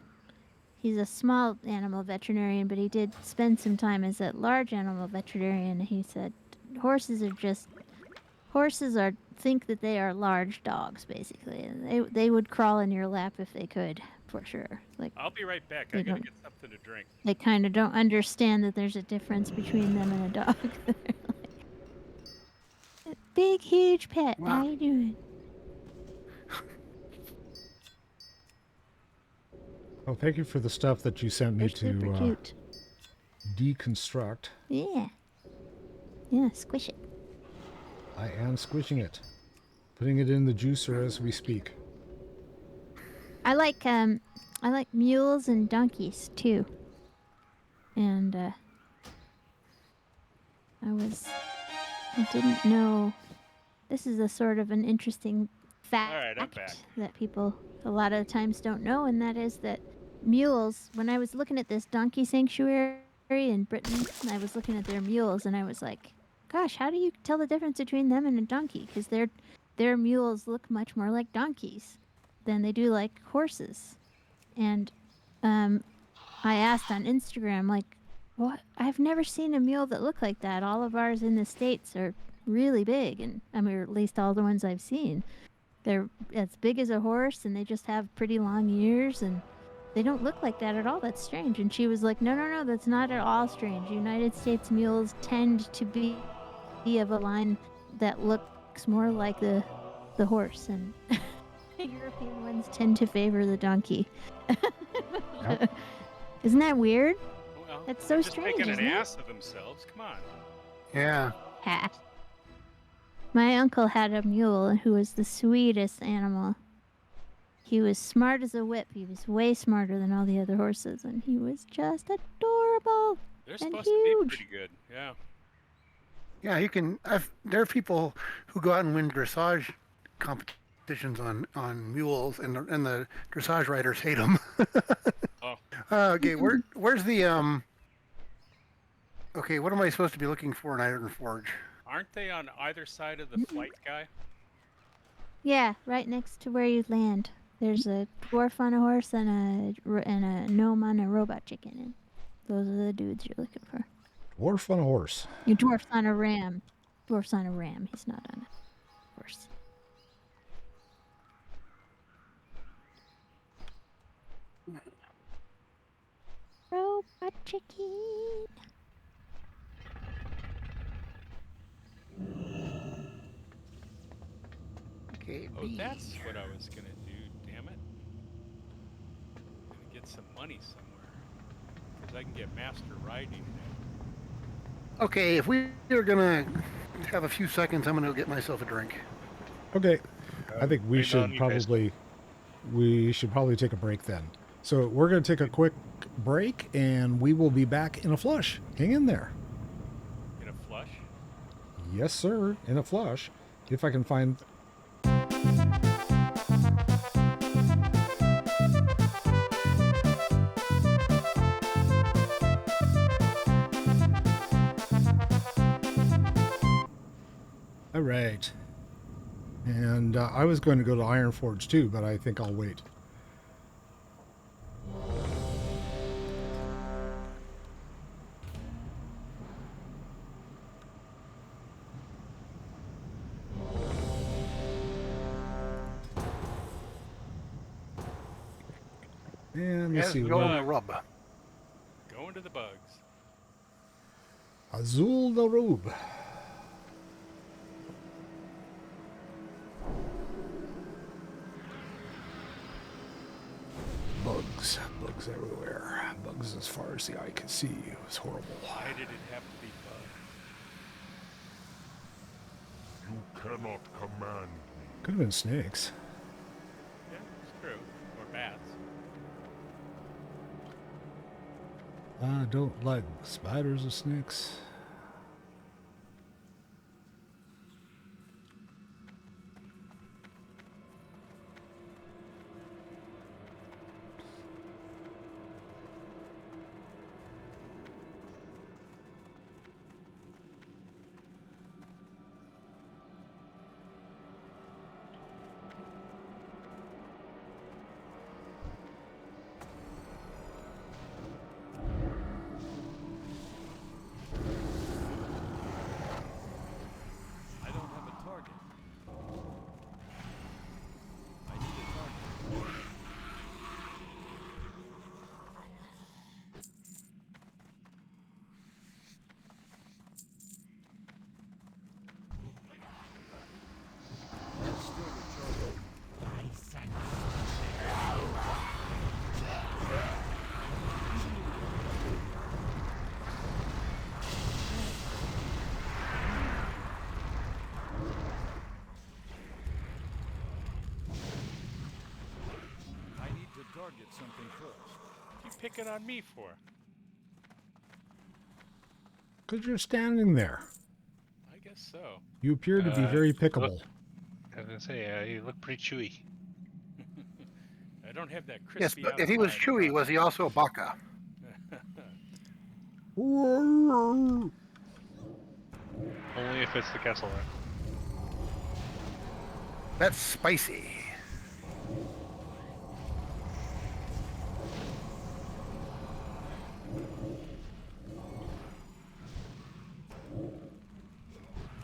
He's a small animal veterinarian, but he did spend some time as a large animal veterinarian. He said horses are think that they are large dogs basically, and they would crawl in your lap if they could, for sure. Like I'll be right back. they I gotta don't. get something to drink. They kind of don't understand that there's a difference between them and a dog. Like, big, huge pet. Wow. How you doing? Oh, thank you for the stuff that you sent me They're super to cute. deconstruct. Yeah. Yeah, squish it. I am squishing it, putting it in the juicer as we speak. I like mules and donkeys too. And I didn't know. This is a sort of an interesting fact All right, I'm back. that people a lot of times don't know, and that is that mules. When I was looking at this donkey sanctuary in Britain, I was looking at their mules, and I was like, "Gosh, how do you tell the difference between them and a donkey? Because their mules look much more like donkeys than they do like horses." And I asked on Instagram, like, "What? I've never seen a mule that looked like that. All of ours in the States are really big, and I mean, or at least all the ones I've seen. They're as big as a horse, and they just have pretty long ears, and they don't look like that at all. That's strange." And she was like, "No, that's not at all strange. United States mules tend to be of a line that looks more like the horse, and European ones tend to favor the donkey." Yep. Isn't that weird? Well, That's they're so just strange, making an isn't it? ass of themselves. Come on. Yeah. Hat. My uncle had a mule who was the sweetest animal. He was smart as a whip. He was way smarter than all the other horses, and he was just adorable. They're And supposed to huge. be pretty good. Yeah. Yeah, you can. There are people who go out and win dressage competitions on mules, and the dressage riders hate them. Oh, Okay, where's the Okay, what am I supposed to be looking for in Iron Forge? aren't they on either side of the flight guy? Yeah, right next to where you land. There's a dwarf on a horse and a gnome on a robot chicken. And those are the dudes you're looking for. Dwarf on a horse. Your dwarf's on a ram. Dwarf's on a ram. He's not on a horse. Robot chicken. Okay, Oh, B. that's what I was gonna do. Damn it. Gonna get some money somewhere, because I can get master riding now. Okay, if we are gonna have a few seconds, I'm gonna go get myself a drink. Okay, I think we waiting on should you guys. probably take a break then. So we're going to take a quick break, and we will be back in a flush. Hang in there. In a flush. Yes, sir, in a flush. If I can find. All right. And I was going to go to Iron Forge too, but I think I'll wait. And let's see. Azol-Nerub. Going to the bugs. Azol-Nerub. Bugs everywhere. Bugs as far as the eye could see. It was horrible. Why did it have to be bugs? You cannot command me. Could have been snakes. Yeah, it's true. Or bats. I don't like spiders or snakes. picking on me for? Because you're standing there. I guess so. You appear to be very pickable. I was gonna say, you look pretty chewy. I don't have that Yes, crispy but if he was outside chewy, crust. was he also a baka? Only if it's the Kessel Run. That's spicy.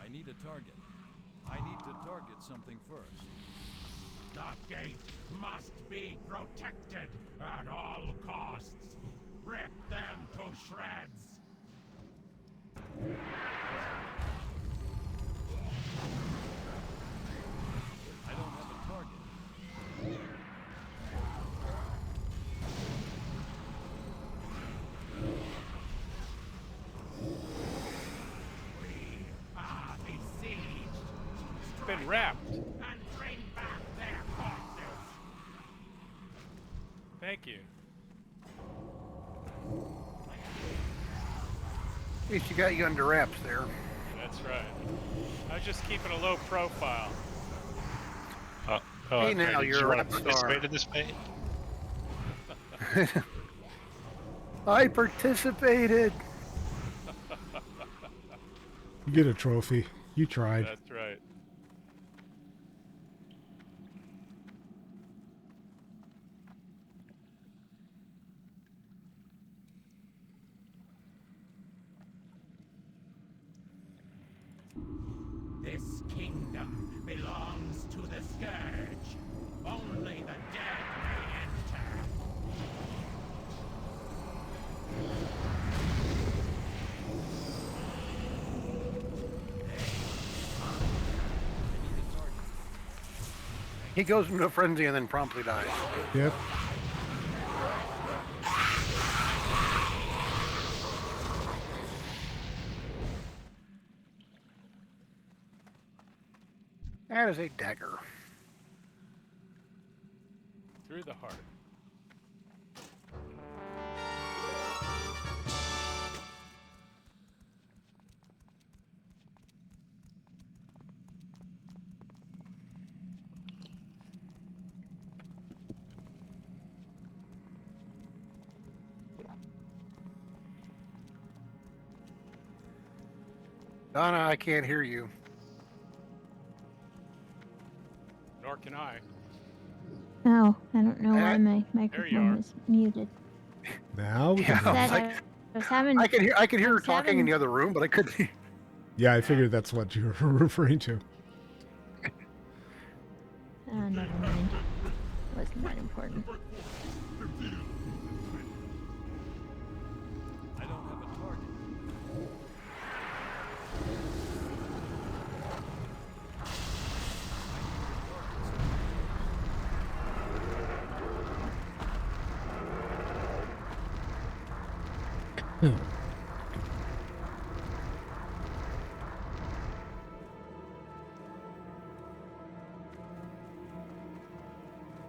I need a target. I need to target something first. The gate must be protected at all costs. Rip them to shreds. I don't have a target. We are besieged. It's been wrapped. And bring back their corpses. Thank you. At least you got you under wraps there. That's right. I was just keeping a low profile. Oh, Hey, now did you're you a want rap to star. participate in this fate? I participated. You get a trophy. You tried. That's right. This kingdom belongs to the Scourge. Only the dead may enter. He goes into a frenzy and then promptly dies. Yep. That is a dagger. Through the heart. Donna, I can't hear you. Nor can I. Oh, I don't know why Eh? my There you microphone are. was muted. Now we Yeah, can. I was That like, I was having. I could hear her was talking in having- the other room, but I couldn't hear. Yeah, I figured that's what you were referring to. Never mind. Wasn't that important. I don't have a target.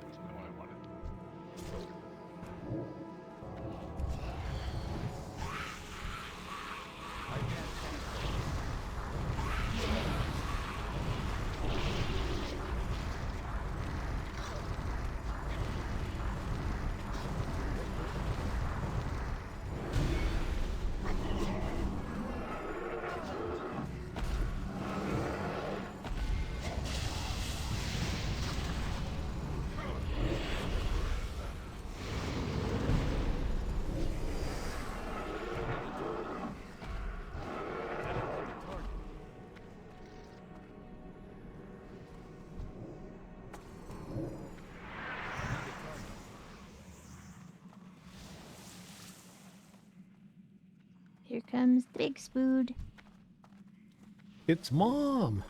That's not what I wanted. Here comes the big spood. It's Mom.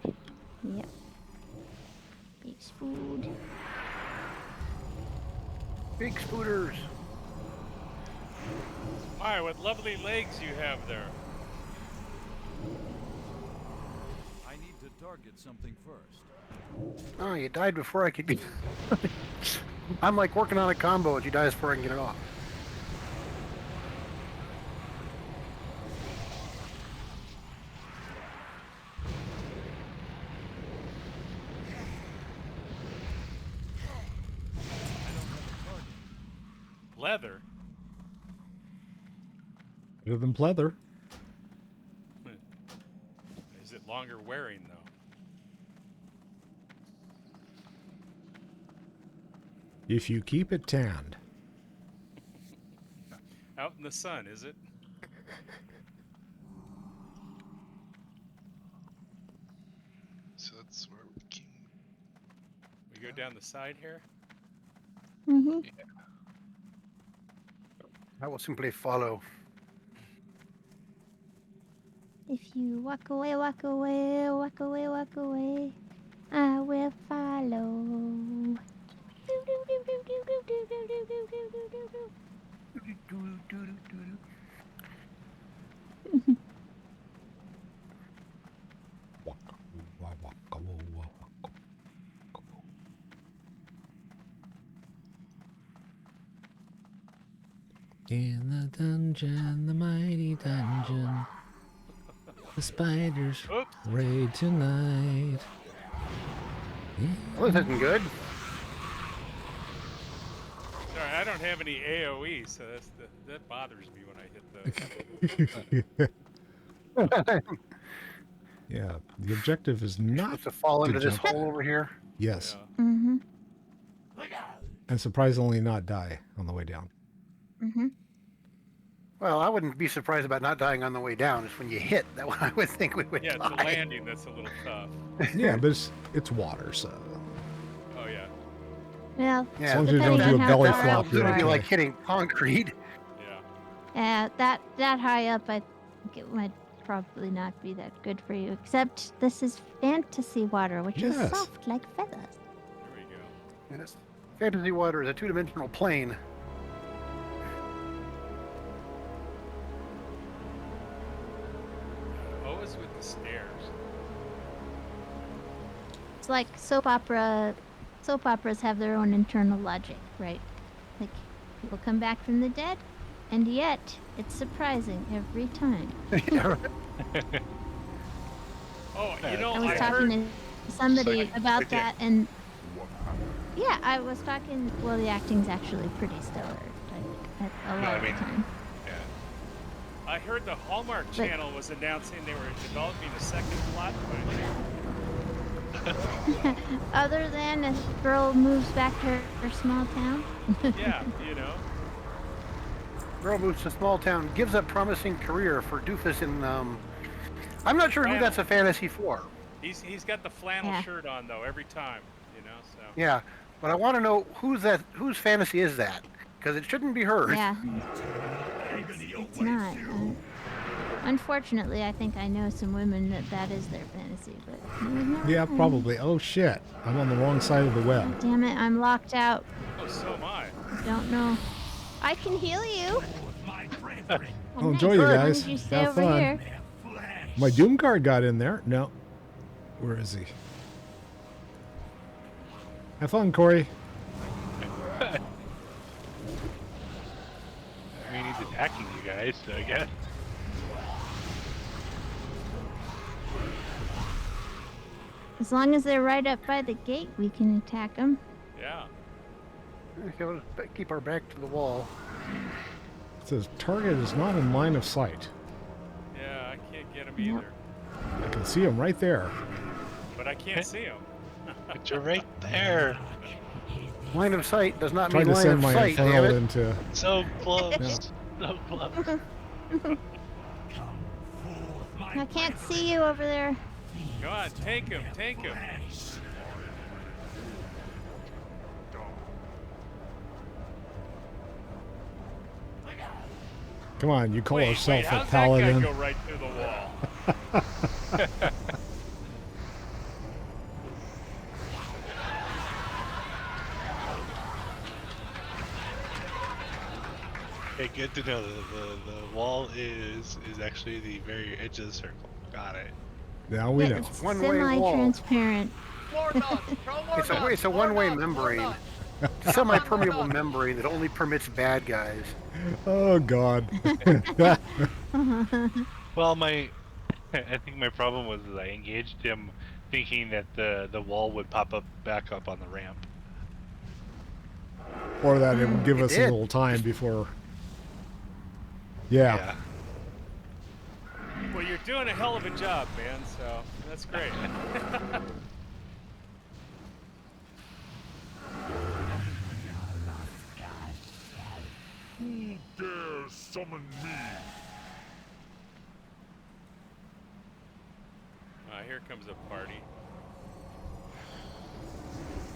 Yep. Big spood. Big spooters. My, what lovely legs you have there. I need to target something first. Oh, you died before I could get... I'm like working on a combo and she dies before I can get it off. Leather. Better than pleather. Is it longer wearing though? If you keep it tanned. Out in the sun, is it? So that's where we came. We go down the side here. Mm-hmm. I will simply follow. If you walk away, walk away, walk away, walk away, I will follow. In the dungeon, the mighty dungeon, the spiders Oops. raid tonight. Well, this isn't good. Sorry, I don't have any AOE, so that bothers me when I hit those. Yeah, the objective is not To fall to into this jump. hole over here. Yes, Yeah. Mm-hmm. and surprisingly not die on the way down. Mm-hmm. Well, I wouldn't be surprised about not dying on the way down. It's when you hit that one I would think we would Yeah, it's die. the landing that's a little tough. Yeah, but it's water, so Oh yeah. Well, as long as you depending don't do on a how belly far flop, up It you're you would be are. like hitting concrete. Yeah. That high up, I think it might probably not be that good for you. Except this is fantasy water, which is Yes. soft like feathers. Here we go. Yes. Fantasy water is a two-dimensional plane. Always with the stairs. It's like soap opera. Soap operas have their own internal logic, right? Like people come back from the dead, and yet it's surprising every time. Oh, you know, I was I talking heard. to somebody Like, about okay. that, and yeah, I was talking. Well, the acting's actually pretty stellar at a lot of the time. Yeah. I heard the Hallmark But- Channel was announcing they were developing a second plot point. Other than a girl moves back to her small town. Yeah, you know. Girl moves to small town, gives up promising career for doofus in. I'm not sure who Flannel. that's a fantasy for. He's got the flannel Yeah. shirt on though every time, you know. So Yeah, but I want to know whose fantasy is that? Because it shouldn't be hers. Yeah, it's not. Unfortunately, I think I know some women that is their fantasy, but yeah, probably. Oh shit, I'm on the wrong side of the web. damn it, I'm locked out. oh, so am I. Don't know. I can heal you. Oh, enjoy you As long guys. as you stay Have over fun. here. My Doom card got in there. No, where is he? Have fun, Cory. I mean, he's attacking you guys, so I guess. As long as they're right up by the gate, we can attack them. Yeah. Okay, let's keep our back to the wall. It says target is not in line of sight. Yeah, I can't get him Yep. either. I can see him right there. But I can't see him. But you're right there. Line of sight does not Tried mean to line send of my sight, damn infernal it. into. So close. Yeah. So close. I can't see you over there. Go on, take him, take him. Come on, you call Wait, yourself a how's paladin. that guy go right through the wall? Okay, good to know. The wall is actually the very edge of the circle. Got it. Now we Yeah, know. it's One-way wall. semi-transparent. More nuts. Throw more nuts. It's a more one-way nuts, more membrane. nuts. It's a semi-permeable membrane that only permits bad guys. Oh God. Well, I think my problem was that I engaged him thinking that the wall would pop up back up on the ramp. Or that it would give It us a did. little time before. Yeah. Well, you're doing a hell of a job, man. So that's great. Who dares summon me? Here comes a party.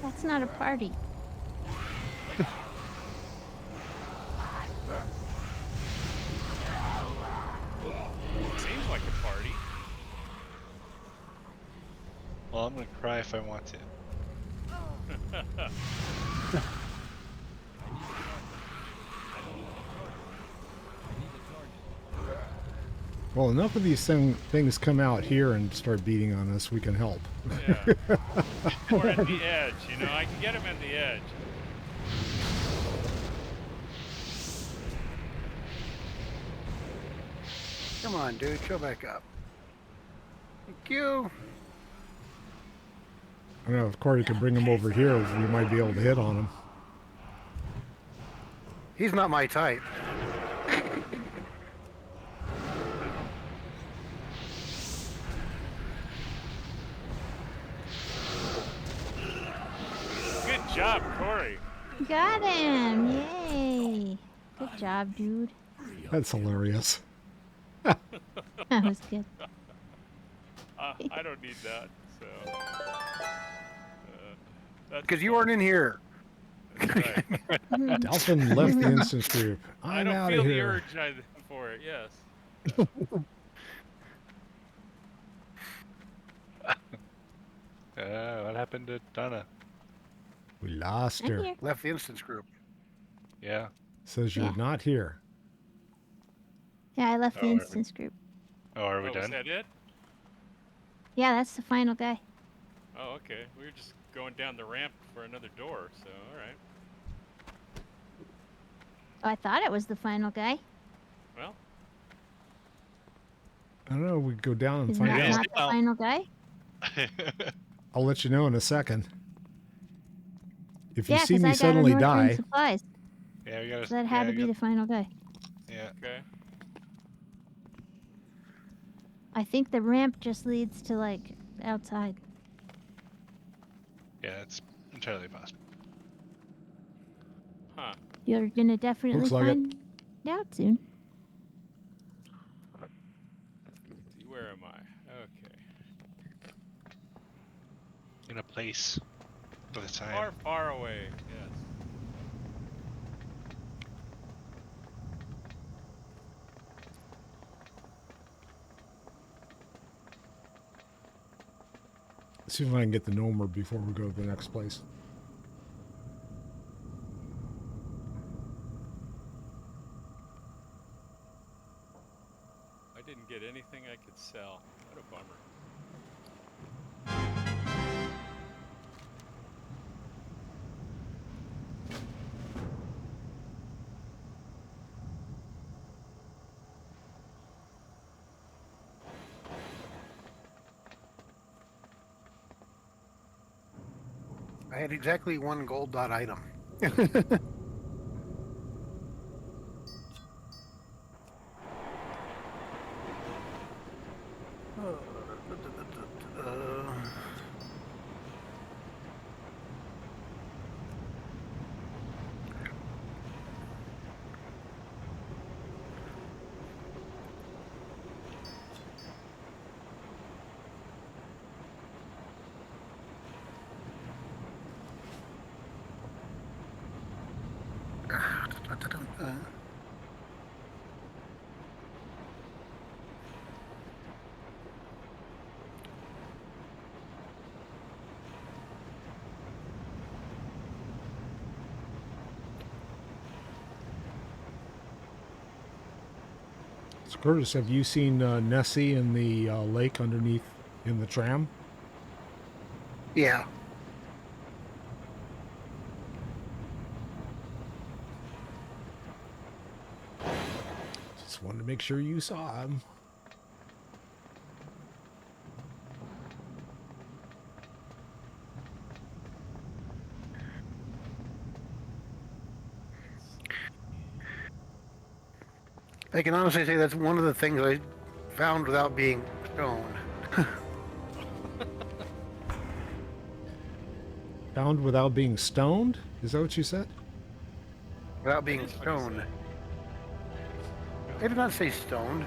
That's not a party. Seems like a party. Well, I'm gonna cry if I want to. Well, enough of these things come out here and start beating on us. We can help. Yeah. Or at the edge, you know. I can get him at the edge. Come on, dude. Show back up. Thank you. I don't know if Cory could bring him over here. We might be able to hit on him. He's not my type. Good job, Cory. Got him! Yay! Good job, dude. That's hilarious. That was good. I don't need that. So. That's Because you weren't in here. right. Delphin left the instance group. I I'm don't out feel of the here. urge for it. Yes. What happened to Donna? We lost I'm her. here. Left the instance group. Yeah. Says you're Yeah. not here. Yeah, I left the Oh, instance group. Oh, are we Was done? that it? Yeah, that's the final guy. Oh, okay. We were just going down the ramp for another door. So, all right. Oh, I thought it was the final guy. Well, I don't know. We go down and Is find not, out. not the final guy? I'll let you know in a second. If you Yeah, see because me I got suddenly an order in die, supplies. Yeah, we gotta. So that had to be the final guy. Yeah. okay. I think the ramp just leads to, like, outside. Yeah, it's entirely possible. Huh. You're gonna definitely Looks like it. find out soon. See, where am I? Okay. In a place with a time. Far, far away. Yes. see if I can get the Nomer before we go to the next place. I didn't get anything I could sell. What a bummer. I had exactly one gold dot item. So Curtis, have you seen Nessie in the lake underneath in the tram? Yeah. Just wanted to make sure you saw him. I can honestly say that's one of the things I found without being stoned. Found without being stoned? Is that what you said? Without being stoned. I did not say stoned.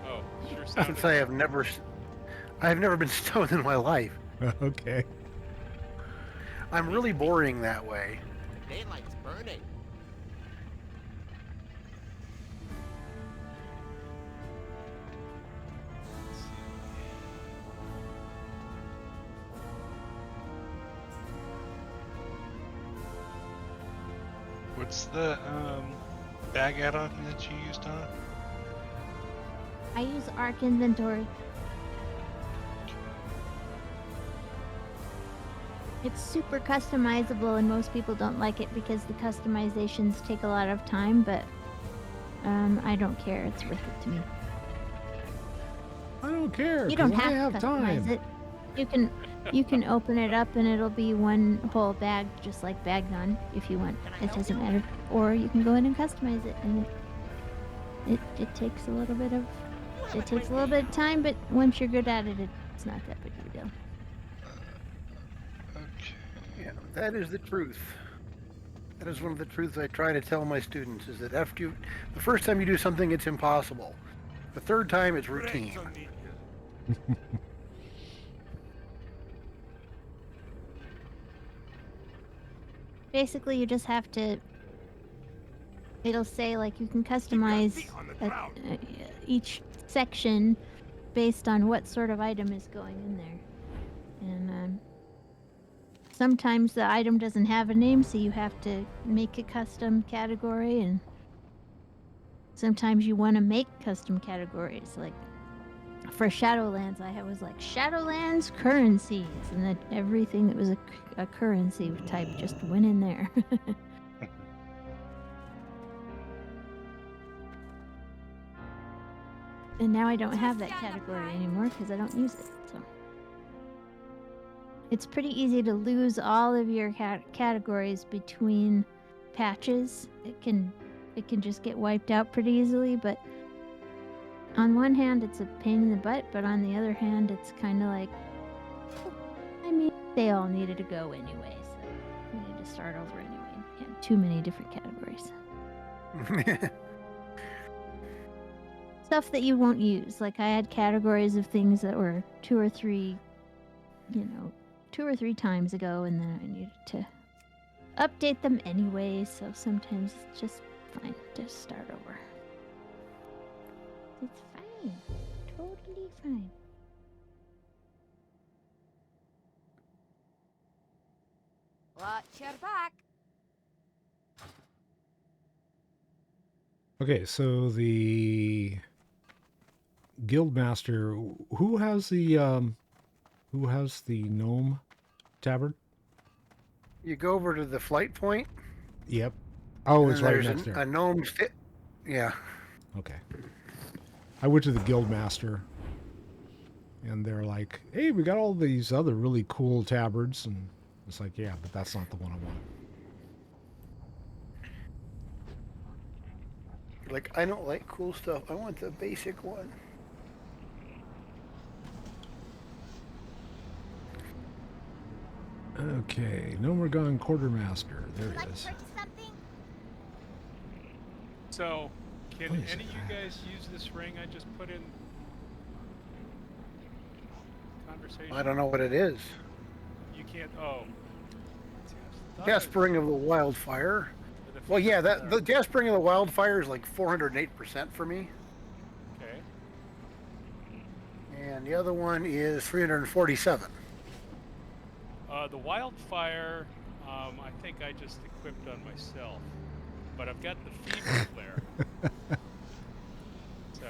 Oh, sure I sounded. can say I have never been stoned in my life. Okay. I'm really boring that way. Daylight's burning. What's the bag add-on that you used on? I use Arc Inventory. It's super customizable, and most people don't like it because the customizations take a lot of time, but I don't care. It's worth it to me. I don't care. You don't 'cause I have have to customize time. it. You can open it up and it'll be one whole bag, just like bag none, if you want. It doesn't matter. Or you can go in and customize it, and it takes a little bit of time, but once you're good at it, it's not that big of a deal. Okay. Yeah, that is the truth. That is one of the truths I try to tell my students, is that the first time you do something, it's impossible. The third time, it's routine. Basically, you just have to. It'll say like you can customize each section based on what sort of item is going in there, and sometimes the item doesn't have a name, so you have to make a custom category, and sometimes you want to make custom categories. Like for Shadowlands, I was like Shadowlands currencies, and then everything that was a currency type just went in there. And now I don't have that category anymore because I don't use it. So it's pretty easy to lose all of your categories between patches. It can just get wiped out pretty easily, but on one hand it's a pain in the butt, but on the other hand it's kind of like, I mean, they all needed to go anyway, so we need to start over anyway. We had too many different categories. Stuff that you won't use. Like I had categories of things that were two or three times ago, and then I needed to update them anyway, so sometimes it's just fine to start over. It's fine. Totally fine. Watch your back. Okay, so the Guildmaster, who has the gnome tabard? You go over to the flight point. Yep. Oh, it's and right there's next there. a gnome. Yeah. Okay. I went to the Guildmaster, and they're like, "Hey, we got all these other really cool tabards," and it's like, "Yeah, but that's not the one I want." Like, I don't like cool stuff. I want the basic one. Okay, no more gone quartermaster. There he is. So, can What is any of it? you guys use this ring I just put in conversation? I don't know what it is. You can't. Oh. Gas Ring of the Wildfire. Well, yeah, the Gas Ring of the Wildfire is like 408% for me. Okay. And the other one is 347. The wildfire, I think I just equipped on myself, but I've got the fever flare. So.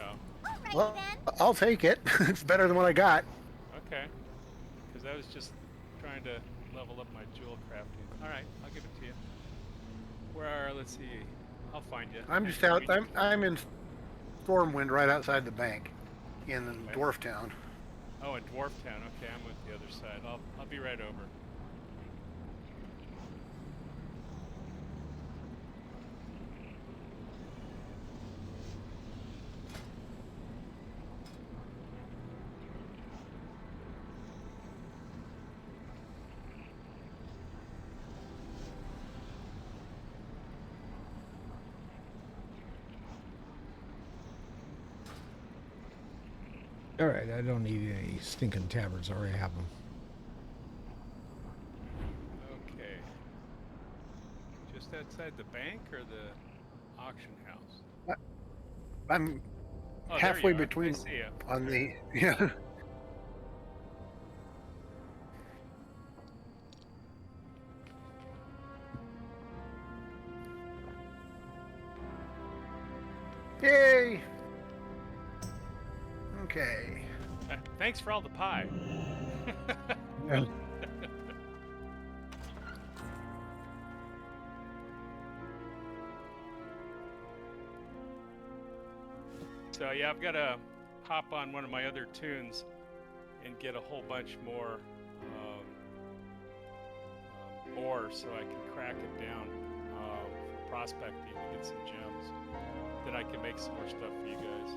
Well, I'll take it. It's better than what I got. Okay. Because I was just trying to level up my jewel crafting. All right, I'll give it to you. Where? Let's see. I'll find you. I'm just out. I'm in Stormwind, right outside the bank, in Okay. Dwarf Town. Oh, in Dwarf Town. Okay, I'm with the other side. I'll be right over. All right, I don't need any stinking tabards. I already have them. Okay. Just outside the bank or the auction house? I'm Oh, there halfway you are. between I see you. on the yeah. Yay! Okay. Thanks for all the pie. Yeah. So yeah, I've got to hop on one of my other tunes and get a whole bunch more ore so I can crack it down for prospecting to get some gems. Then I can make some more stuff for you guys.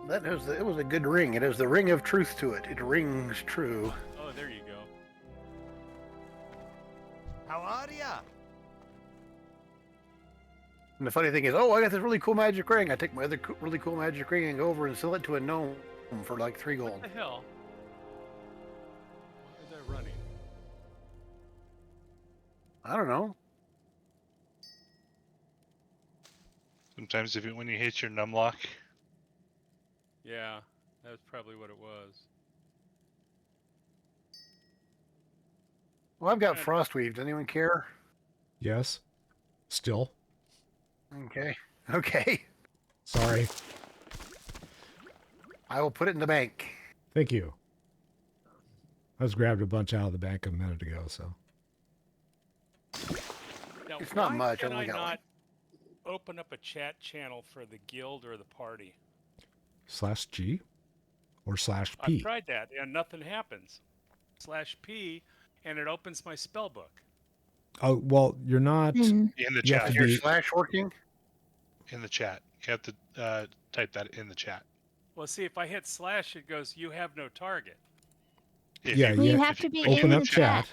Yeah, it was a good ring. It has the ring of truth to it. It rings true. Oh, there you go. How are ya? And the funny thing is, oh, I got this really cool magic ring. I take my other really cool magic ring and go over and sell it to a gnome for like 3 gold. What the hell? Why are they running? I don't know. Sometimes when you hit your numlock, Yeah, that's probably what it was. Well, I've got Frostweave. Does anyone care? Yes. Still. Okay. Okay. Sorry. I will put it in the bank. Thank you. I just grabbed a bunch out of the bank a minute ago, so. Now, It's not why much, I Can only I got not open up a chat channel for the guild or the party? /G or /P? I've tried that and nothing happens. /P and it opens my spell book. Oh, well, you're not. Mm. in the You have chat. Is to your be- slash working? In the chat. You have to type that in the chat. Well, see, if I hit / it goes, you have no target. If Yeah, Well, you yeah. have to be Open in up the chat.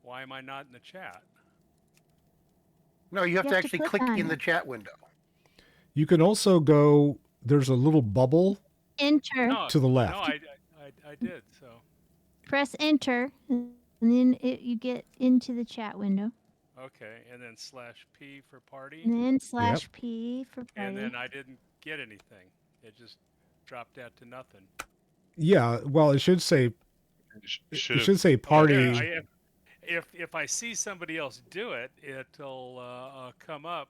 Why am I not in the chat? No, you have You to have to actually click click on in the it. chat window. You can also go. There's a little bubble Enter. No, to the left. No, I did. So Press enter, and then you get into the chat window. okay, and then /P for party, And then /P for party. and then I didn't get anything. It just dropped out to nothing. Yeah. Well, it should say. It Should should say party. Yeah, if I see somebody else do it, it'll come up.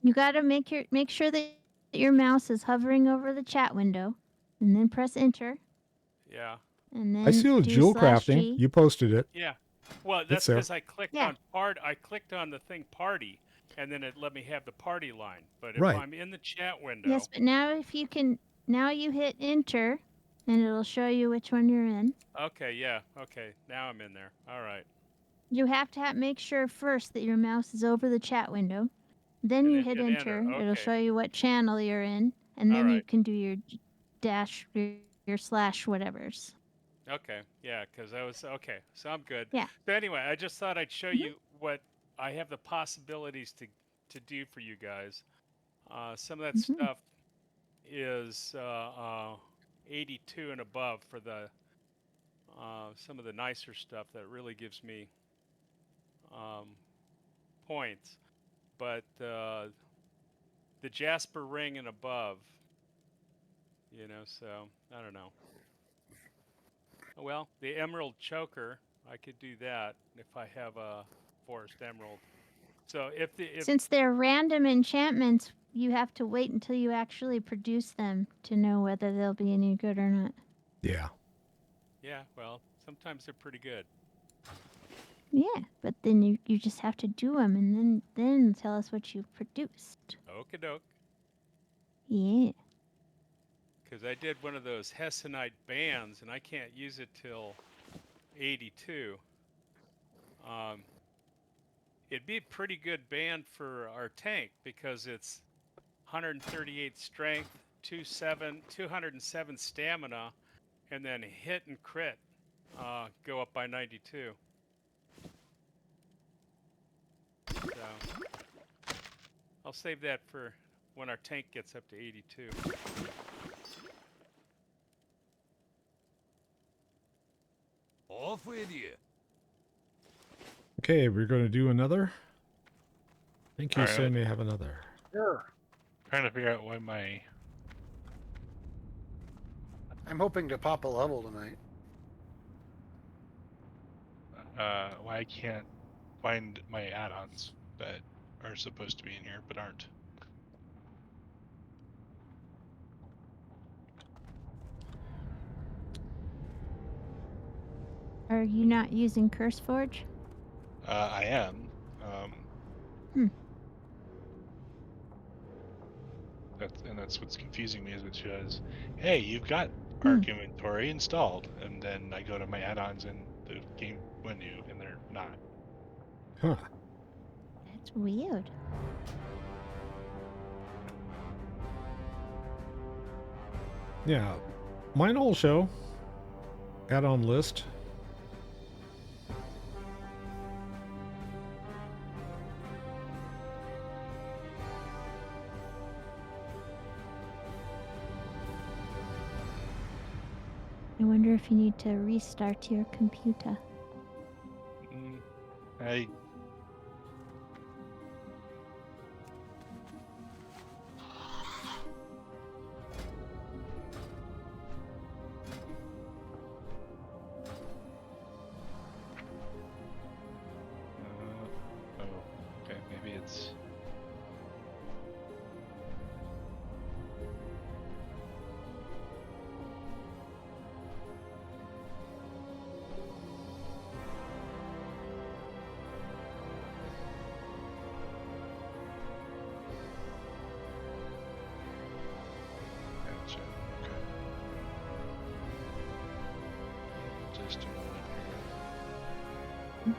You got to make sure that your mouse is hovering over the chat window, and then press enter, Yeah. and then I see a do jewel crafting. /G. You posted it. Yeah. Well, that's there. because I clicked Yeah. on I clicked on the thing party, and then it let me have the party line. But if Right. I'm in the chat window, Yes, but now now you hit enter, and it'll show you which one you're in. okay, yeah, okay, now I'm in there. All right. You have to make sure first that your mouse is over the chat window. Then And you then hit hit enter. enter, It'll okay. show you what channel you're in, and then you Alright. can do your dash, your slash, whatever's. Okay, yeah, because I was okay, so I'm good. Yeah. But anyway, I just thought I'd show you what I have the possibilities to do for you guys. Some of that stuff is 82 and above for the some of the nicer stuff that really gives me points, but the Jasper ring and above, so I don't know. Well, the Emerald Choker, I could do that if I have a Forest Emerald. So if Since they're random enchantments, you have to wait until you actually produce them to know whether they'll be any good or not. Yeah. Yeah, well, sometimes they're pretty good. Yeah, but then you just have to do them and then tell us what you've produced. Okie doke. Yeah. Because I did one of those Hessonite bands, and I can't use it till 82. It'd be a pretty good band for our tank because it's 138 strength, 207 stamina, and then hit and crit go up by 92. So I'll save that for when our tank gets up to 82. Off with you. Okay, we're going to do another. I think you All right. say may have another. Sure. Trying to figure out why my I'm hoping to pop a level tonight. why I can't find my add-ons that are supposed to be in here but aren't. Are you not using CurseForge? I am. That's what's confusing me is it says, "Hey, you've got Arc Inventory installed," and then I go to my add-ons in the game menu, and they're not. Huh. That's weird. Yeah. Mine all show. Add-on list. I wonder if you need to restart your computer. I okay, maybe it's gotcha. Okay. Just a moment here.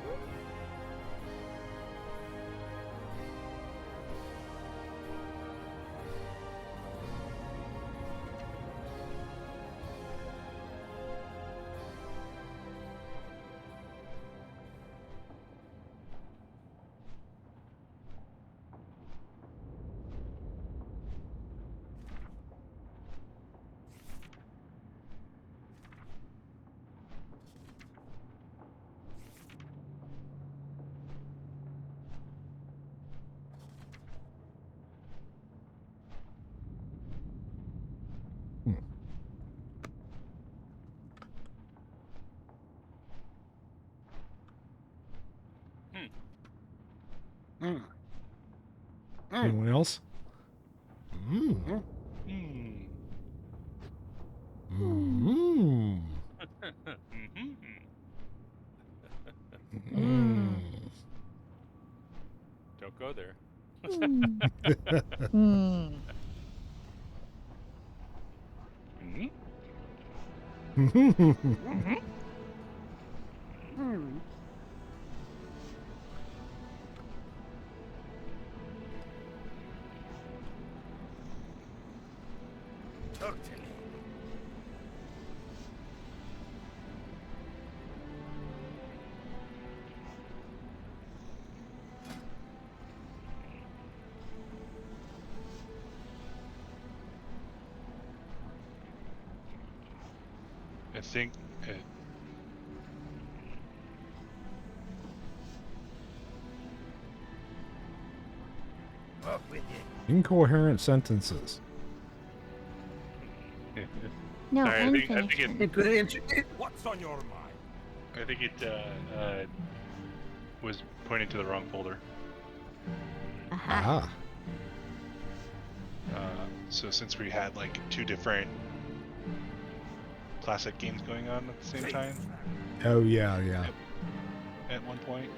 Anyone else? Hmm. Don't go there. Talk to me. I think it, Off with you. Incoherent sentences. No, sorry, I think unfinished. What's on your mind? I think it was pointing to the wrong folder. Aha. Ah. So since we had like 2 different classic games going on at the same time Oh yeah, yeah. at one point.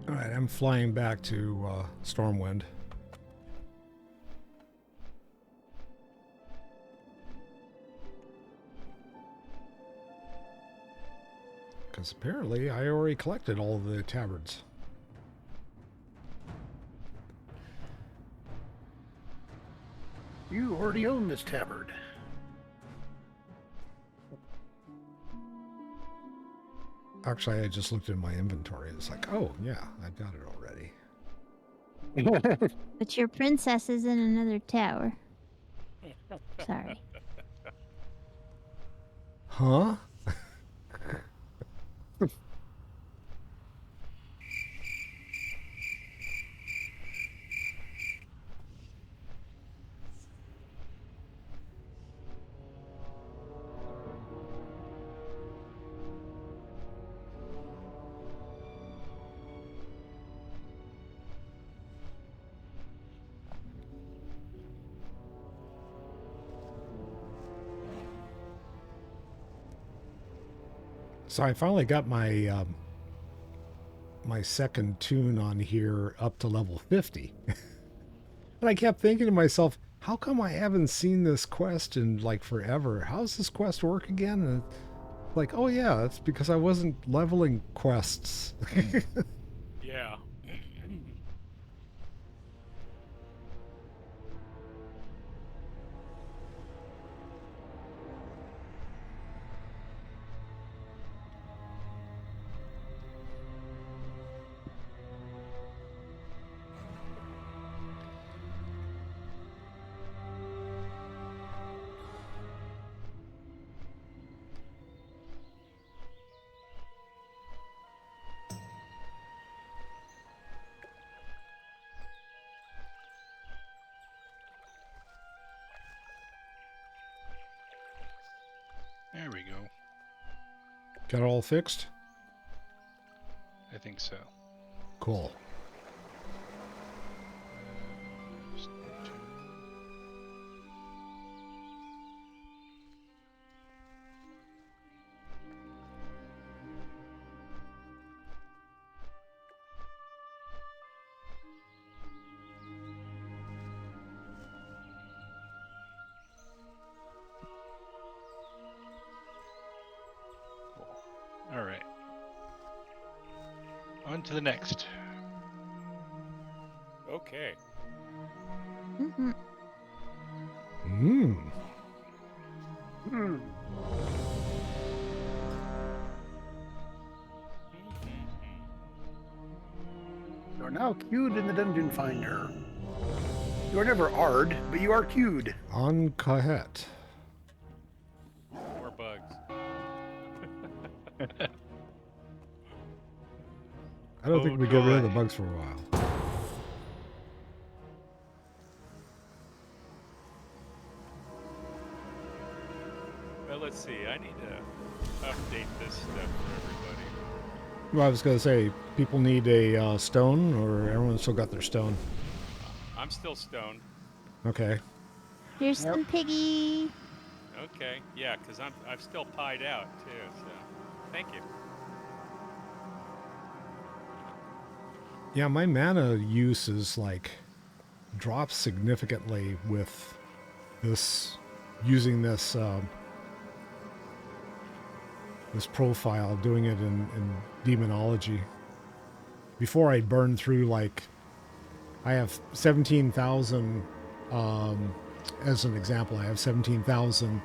All right, I'm flying back to Stormwind. Because apparently I already collected all of the tabards. You already own this tabard. Actually, I just looked in my inventory. It's like, oh, yeah, I've got it already. But your princess is in another tower. Sorry. Huh? So I finally got my my second tune on here up to level 50. And I kept thinking to myself, how come I haven't seen this quest in like forever? How's this quest work again? And like, oh yeah, that's because I wasn't leveling quests. Yeah. There we go. Got it all fixed? I think so. Cool. All right. On to the next. Okay. Mm-hmm. You are now queued in the Dungeon Finder. You are never Ard, but you are queued. Ahn'kahet. More bugs. I don't think we get rid of the joy. bugs for a while. Well, let's see. I need to update this stuff for everybody. Well, I was going to say, people need a stone, or everyone's still got their stone? I'm still stoned. Okay. Here's some piggy. Okay. Yeah, because I've still pied out too. So, thank you. Yeah, my mana use is like drops significantly with this using this this profile, doing it in demonology. Before I burn through, like, I have 17,000 as an example, I have 17,000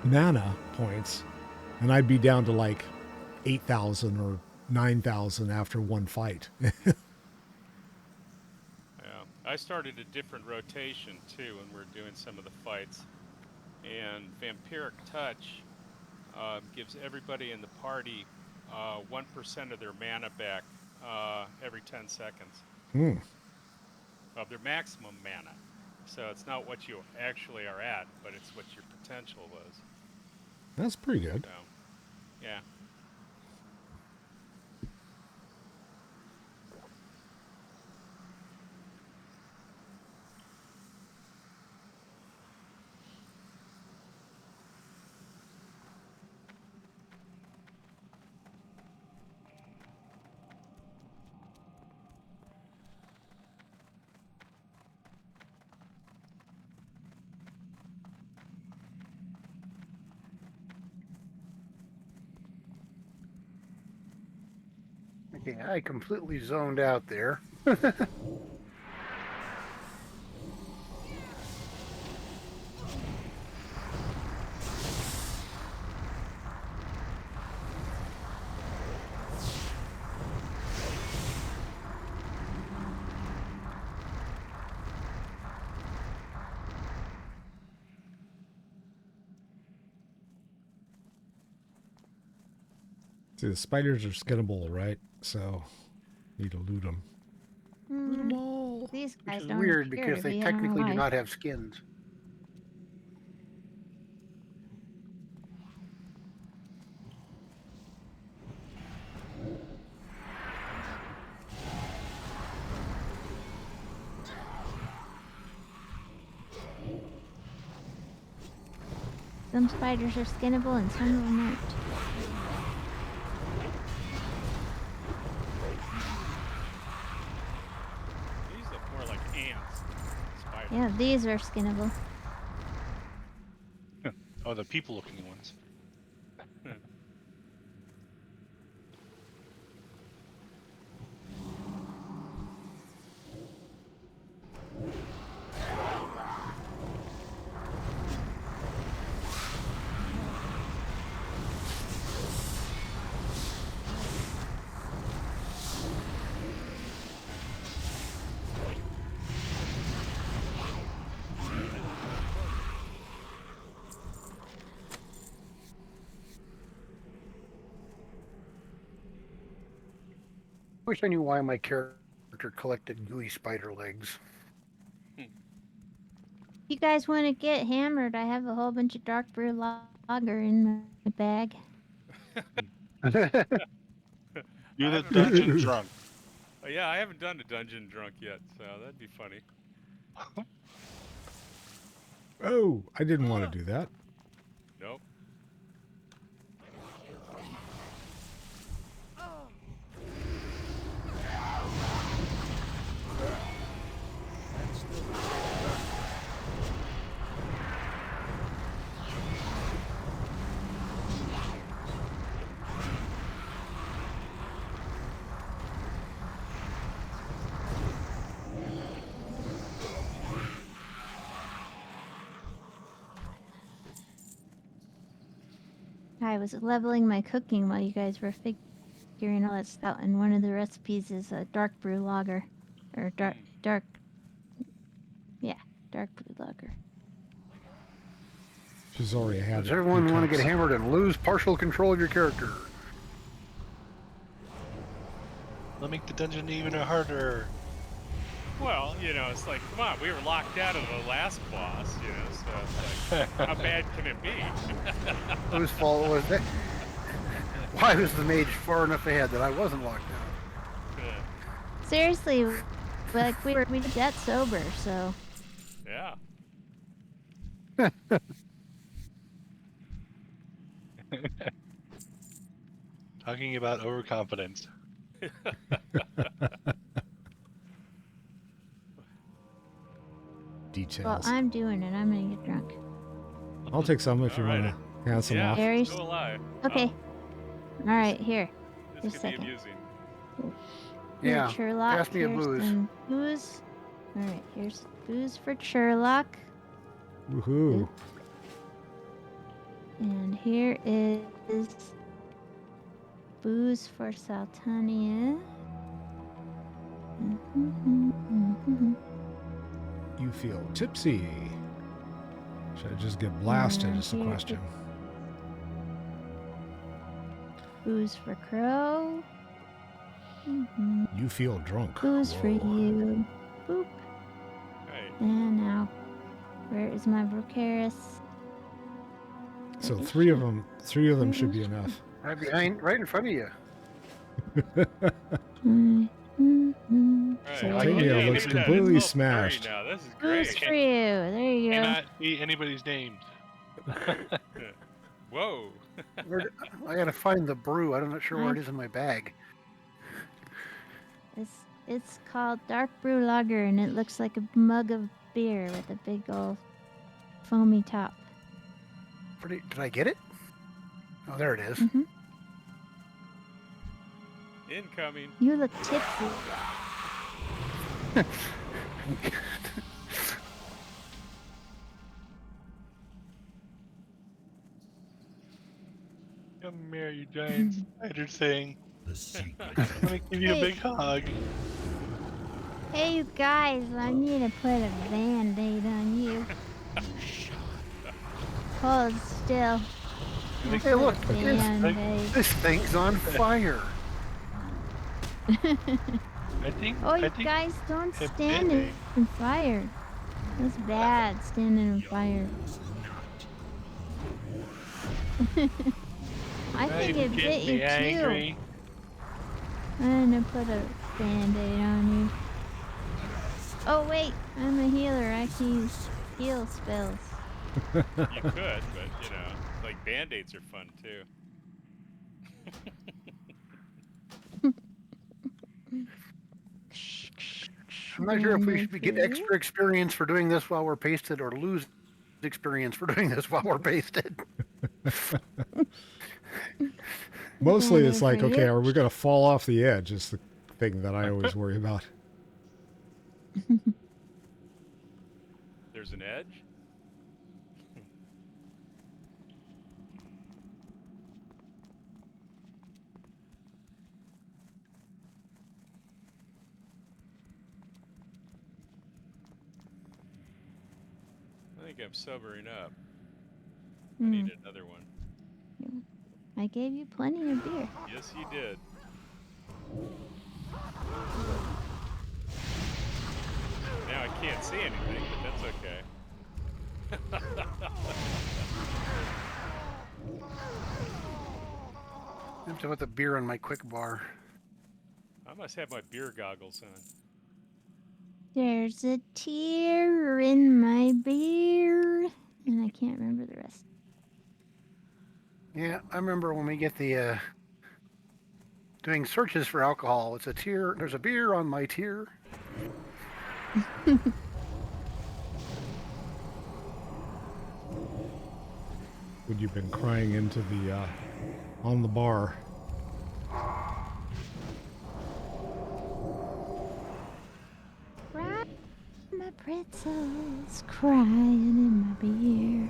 mana points, and I'd be down to like 8,000 or 9,000 after one fight. Yeah. I started a different rotation too when we're doing some of the fights. And Vampiric Touch gives everybody in the party 1% of their mana back every 10 seconds Hmm. of their maximum mana. So it's not what you actually are at, but it's what your potential was. That's pretty good. So, yeah. Okay, I completely zoned out there. See, the spiders are skinnable, right? So, need to loot them. Loot them Mm, all. these Which guys is don't weird appear because to they be. I don't know technically do why. not have skins. Some spiders are skinnable and some of them aren't. These look more like ants. Spiders. Yeah, these are skinnable. Oh, the people-looking ones. Wish I knew why my character collected gooey spider legs. You guys want to get hammered? I have a whole bunch of dark brew lager in my bag. You're I the haven't- dungeon drunk. Yeah, I haven't done a dungeon drunk yet, so that'd be funny. Oh, I didn't want to do that. Nope. I was leveling my cooking while you guys were figuring all that stuff, and one of the recipes is a dark brew lager, or dark brew lager. She's already had Does it. everyone want to get cups. hammered and lose partial control of your character? They'll make the dungeon even harder. Well, you know, it's like, come on, we were locked out of the last boss, you know, so it's like, how bad can it be? Whose fault was it? Why was the mage far enough ahead that I wasn't locked out? Seriously, like we did that sober, so Yeah. Talking about overconfidence. Details. well, I'm doing it. I'm gonna get drunk. I'll take some if you All right. want to hand some Yeah, off. Aries? so will I. Okay. All right, here. This Just could a be second. amusing. Yeah, Sherlock. pass me a Here's booze. some booze. All right, here's booze for Sherlock, Woohoo. and here is booze for Saltania. You feel tipsy. Should I just get blasted is the Here's question. Booze for Crow. You feel drunk. Booze for you. Boop. Right. And now, where is my Brocaris? So three of them should be enough. Right behind, right in front of you. Right. Tavia Hey, looks look at that. completely It's all blurry smashed. Now. This is Booze great. for you. There you go. Cannot see anybody's names. Whoa. I gotta find the brew. I'm not sure where it is in my bag. It's called Dark Brew Lager, and it looks like a mug of beer with a big old foamy top. Did I get it? Oh, there it is. Mm-hmm. Incoming. You look tipsy. Come here, you giant spider thing. The secret. I'm gonna give you a Hey. big hug. Hey, you guys, I need to put a Band-Aid on you. Hold still. I'll Hey, look, put a Band-Aid. this thing's on fire. I think. Oh, I you think guys don't a stand Band-Aid. in fire. That's bad, standing in fire. I Now think you it get bit you me too. angry. I'm gonna put a Band-Aid on you. Oh wait, I'm a healer. I can use heal spells. You could, but you know, like band-aids are fun too. I'm not sure if we should Band-Aid get for you. extra experience for doing this while we're pasted or lose experience for doing this while we're pasted. Mostly Band-Aid it's like, for okay, you. are we going to fall off the edge? Is the thing that I always worry about. There's an edge. I think I'm sobering up. I need another one. I gave you plenty of beer. Yes, you did. Now I can't see anything, but that's okay. I have to put the beer on my quick bar. I must have my beer goggles on. There's a tear in my beer. And I can't remember the rest. Yeah, I remember when we get the doing searches for alcohol. It's a tear. There's a beer on my tear. When you've been crying into the, on the bar. My pretzels crying in my beer.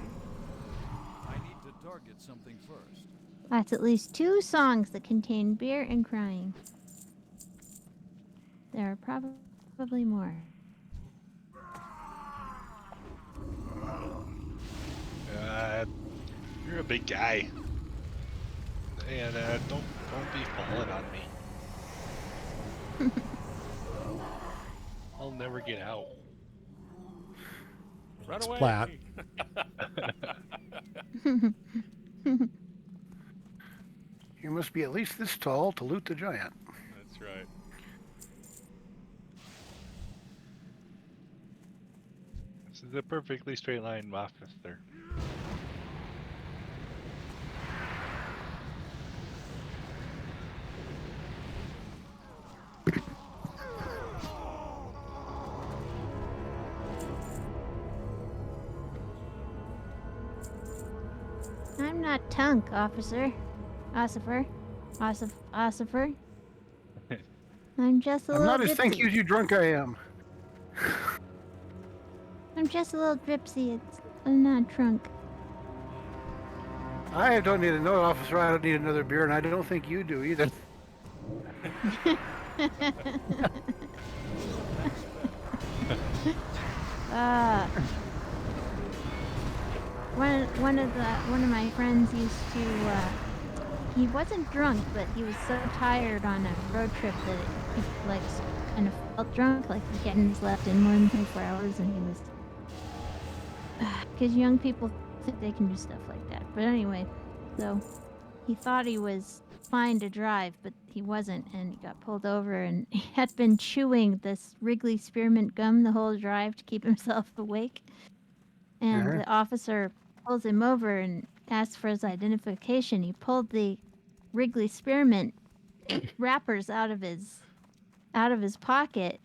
I need to target something first. That's at least 2 songs that contain beer and crying. There are probably more. You're a big guy, and don't be falling on me. I'll never get out. Run It's away! flat. You must be at least this tall to loot the giant. That's right. This is a perfectly straight line, officer. I'm not Tunk, officer. Ossifer. Ossifer. I'm just a I'm little not as dripsy. thank you as you drunk I am. I'm just a little dripsy. I'm not drunk. I don't need to know, officer. I don't need another beer, and I don't think you do either. one of my friends used to. He wasn't drunk, but he was so tired on a road trip that he like kind of felt drunk, like he hadn't slept in more than 24 hours, and he was. Because young people think they can do stuff like that. But anyway, so he thought he was fine to drive, but he wasn't, and he got pulled over, and he had been chewing this Wrigley spearmint gum the whole drive to keep himself awake. And the officer pulls him over and asks for his identification. He pulled the Wrigley spearmint wrappers out of his pocket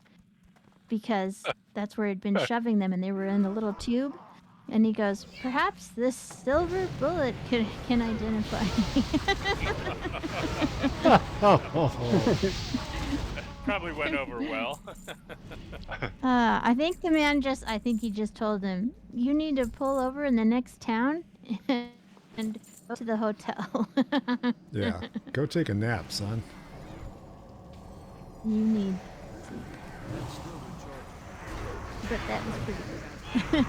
because that's where he'd been shoving them, and they were in the little tube. And he goes, "Perhaps this silver bullet can identify me." Probably went over well. I think the man he just told him, "You need to pull over in the next town and go to the hotel." Yeah, go take a nap, son. You need sleep. But that was pretty good.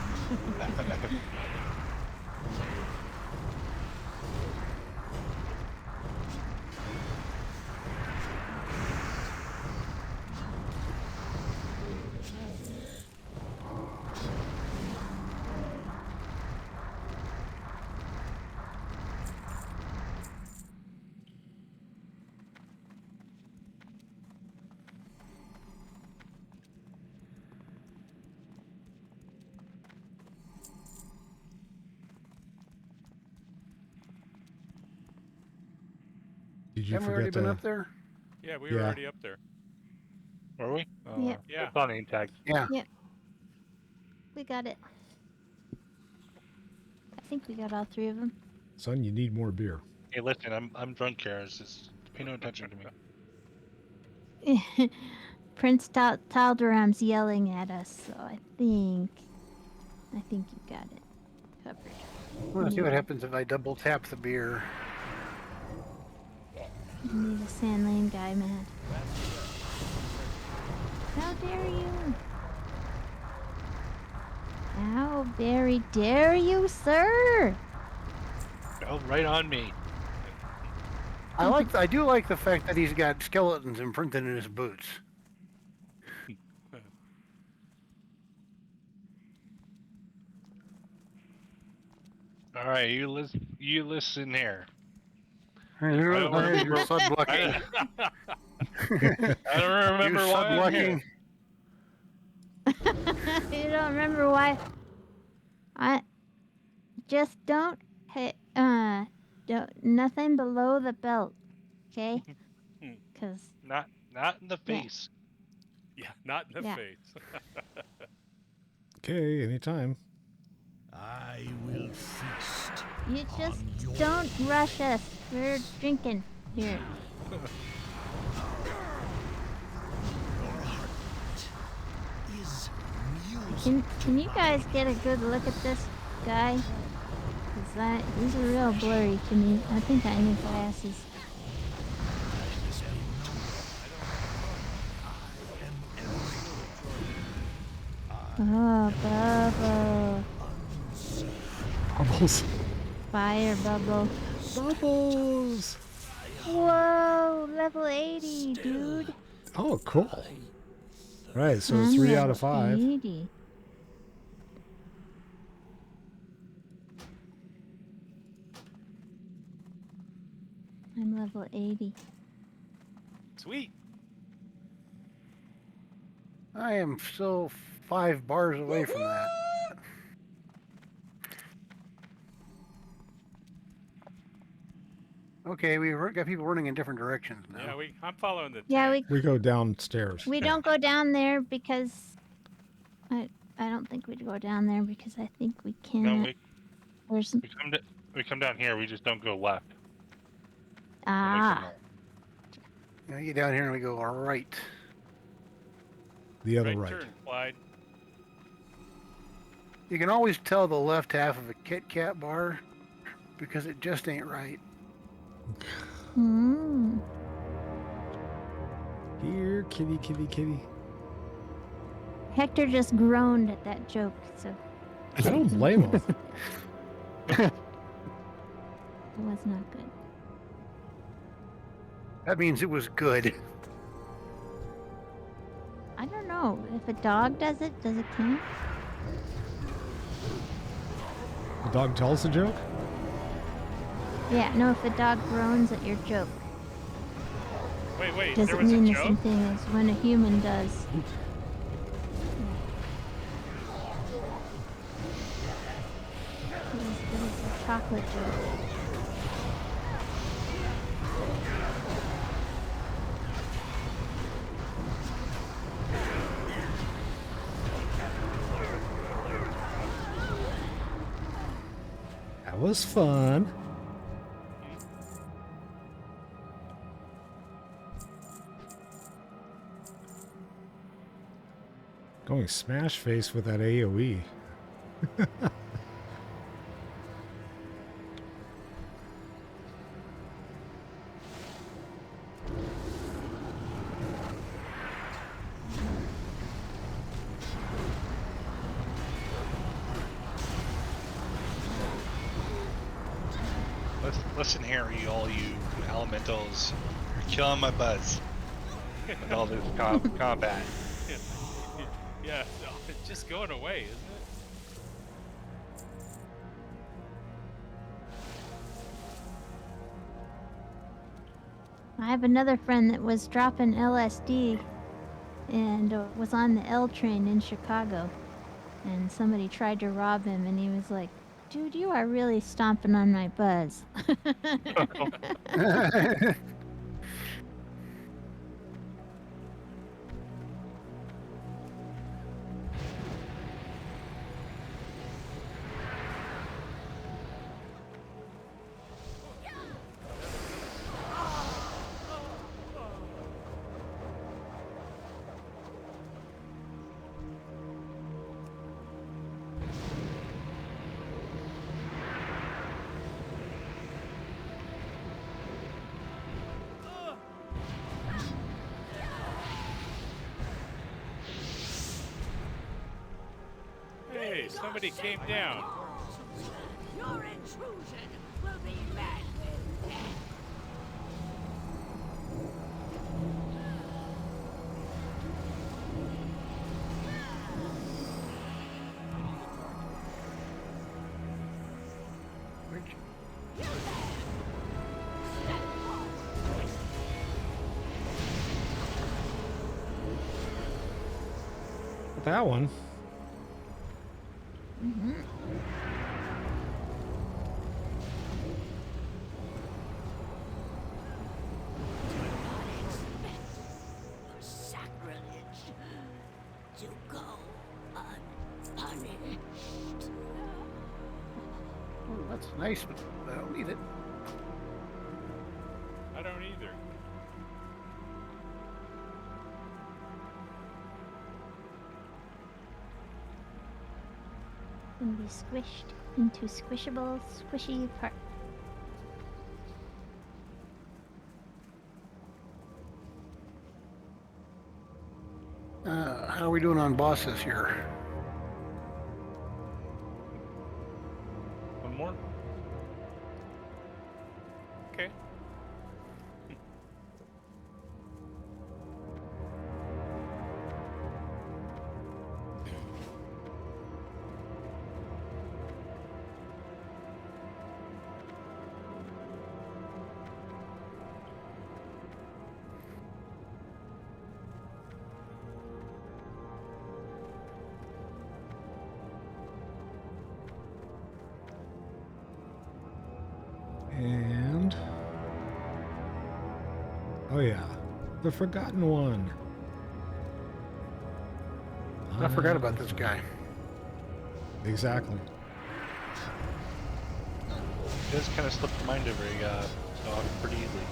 Did you Haven't we forget already to? been up there? Yeah, we were Yeah. already up there. Were we? Yeah. Yeah. It's on name tag. Yeah. We got it. I think we got all three of them. Son, you need more beer. Hey, listen, I'm drunk here. It's just pay no attention to me. Prince Taldaram's yelling at us, so I think you got it covered. Let's see what happens if I double tap the beer. You need a sand lane guy, Matt. How dare you? How very dare you, sir? Oh, right on me. I do like the fact that he's got skeletons imprinted in his boots. All right, you listen here. There's your sud blocking. I don't remember You why sud I'm here. blocking. You don't remember why? I just don't nothing below the belt, okay? Cause Not in the face. Yeah, not in the Yeah. face. Okay, anytime. I will feast. you just don't rush us. We're drinking here. Is music. Can you guys get a good look at this guy? Cause he's real blurry to me. I think I need glasses. Oh, Bubble. Bubbles. Fire Bubble. Bubbles. Whoa, level 80, dude. Oh, cool. Right, so I'm 3 out level of 5. 80. I'm level 80. Sweet. I am still 5 bars away from that. Okay, we've got people running in different directions now. Yeah, I'm following the Yeah, tank. We go downstairs. we don't go down there because I don't think we'd go down there because I think we can't. No, There's we come down here. We just don't go left. when we come ah. out. You know, you get down here and we go all right. The other Right right. turn, Clyde. You can always tell the left half of a Kit Kat bar because it just ain't right. Hmm. Here, kitty, kitty, kitty. Hector just groaned at that joke, so I don't blame him. It was not good. That means it was good. I don't know. If a dog does it count? The dog tells the joke? Yeah, no, if a dog groans at your joke. Wait, Does there it was a mean the joke? same thing as when a human does? It was a chocolate joke. That was fun. Going smash face with that AoE. Listen here, all you elementals. You're killing my buzz with all this combat. Yeah, it's just going away, isn't it? I have another friend that was dropping LSD and was on the L train in Chicago. And somebody tried to rob him, and he was like, "Dude, you are really stomping on my buzz." Hey, somebody came down. Your intrusion will be met with death. That one. Sacrilege to go unpunished. Oh, that's nice, but I don't need it. I don't either. And be squished into squishable, squishy parts. How are we doing on bosses here? One more? Okay. And... oh yeah, the Forgotten One. I forgot about this guy. Exactly. It does kind of slip your mind over dog pretty easily.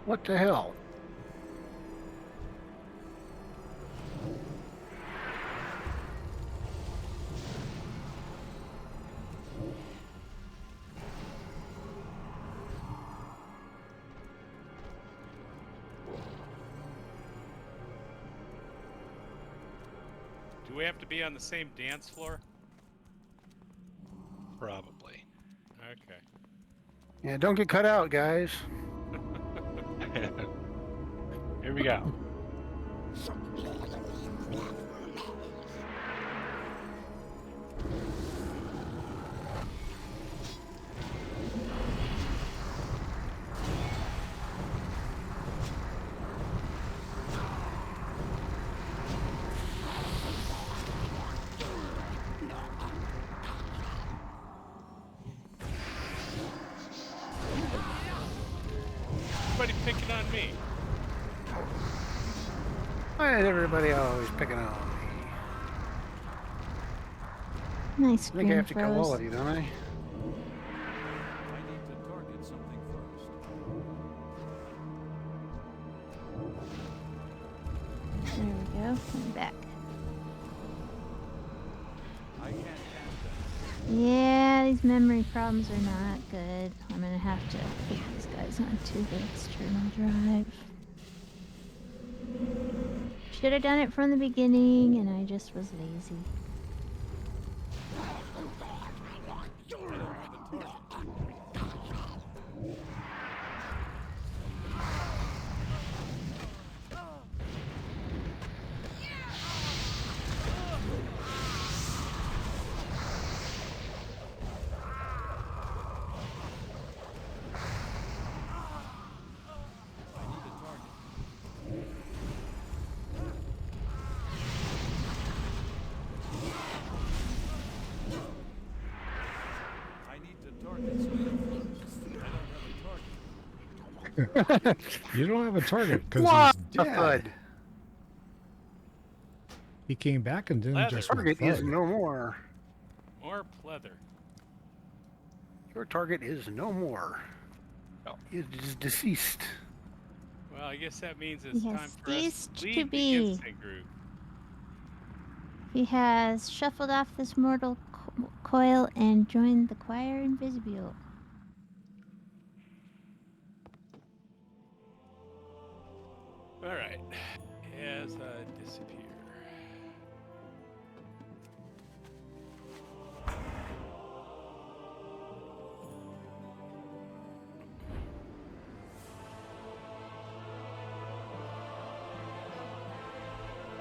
What the hell? Do we have to be on the same dance floor? Probably. Okay. Yeah, don't get cut out, guys. Here we go. Everybody picking on me. Why is everybody always picking on me? Nice I think I have to screen kill all froze. of you, don't I? I need to target something first. There we go. I'm back. I can't count them. Yeah, these memory problems are not good. I'm gonna have to put these guys onto the external drive. Should have done it from the beginning, and I just was lazy. I don't have a target. I need a target. I need to target something first. I don't have a target. You don't have a target because What he's the dead. fud? He came back and didn't Leather. just went Target is thud. no more. More pleather. Your target is no more. Oh. It is deceased. Well, I guess that means it's He time has for us ceased to to leave the be. instant group. He has shuffled off this mortal coil and joined the choir invisible. All right. As I disappear.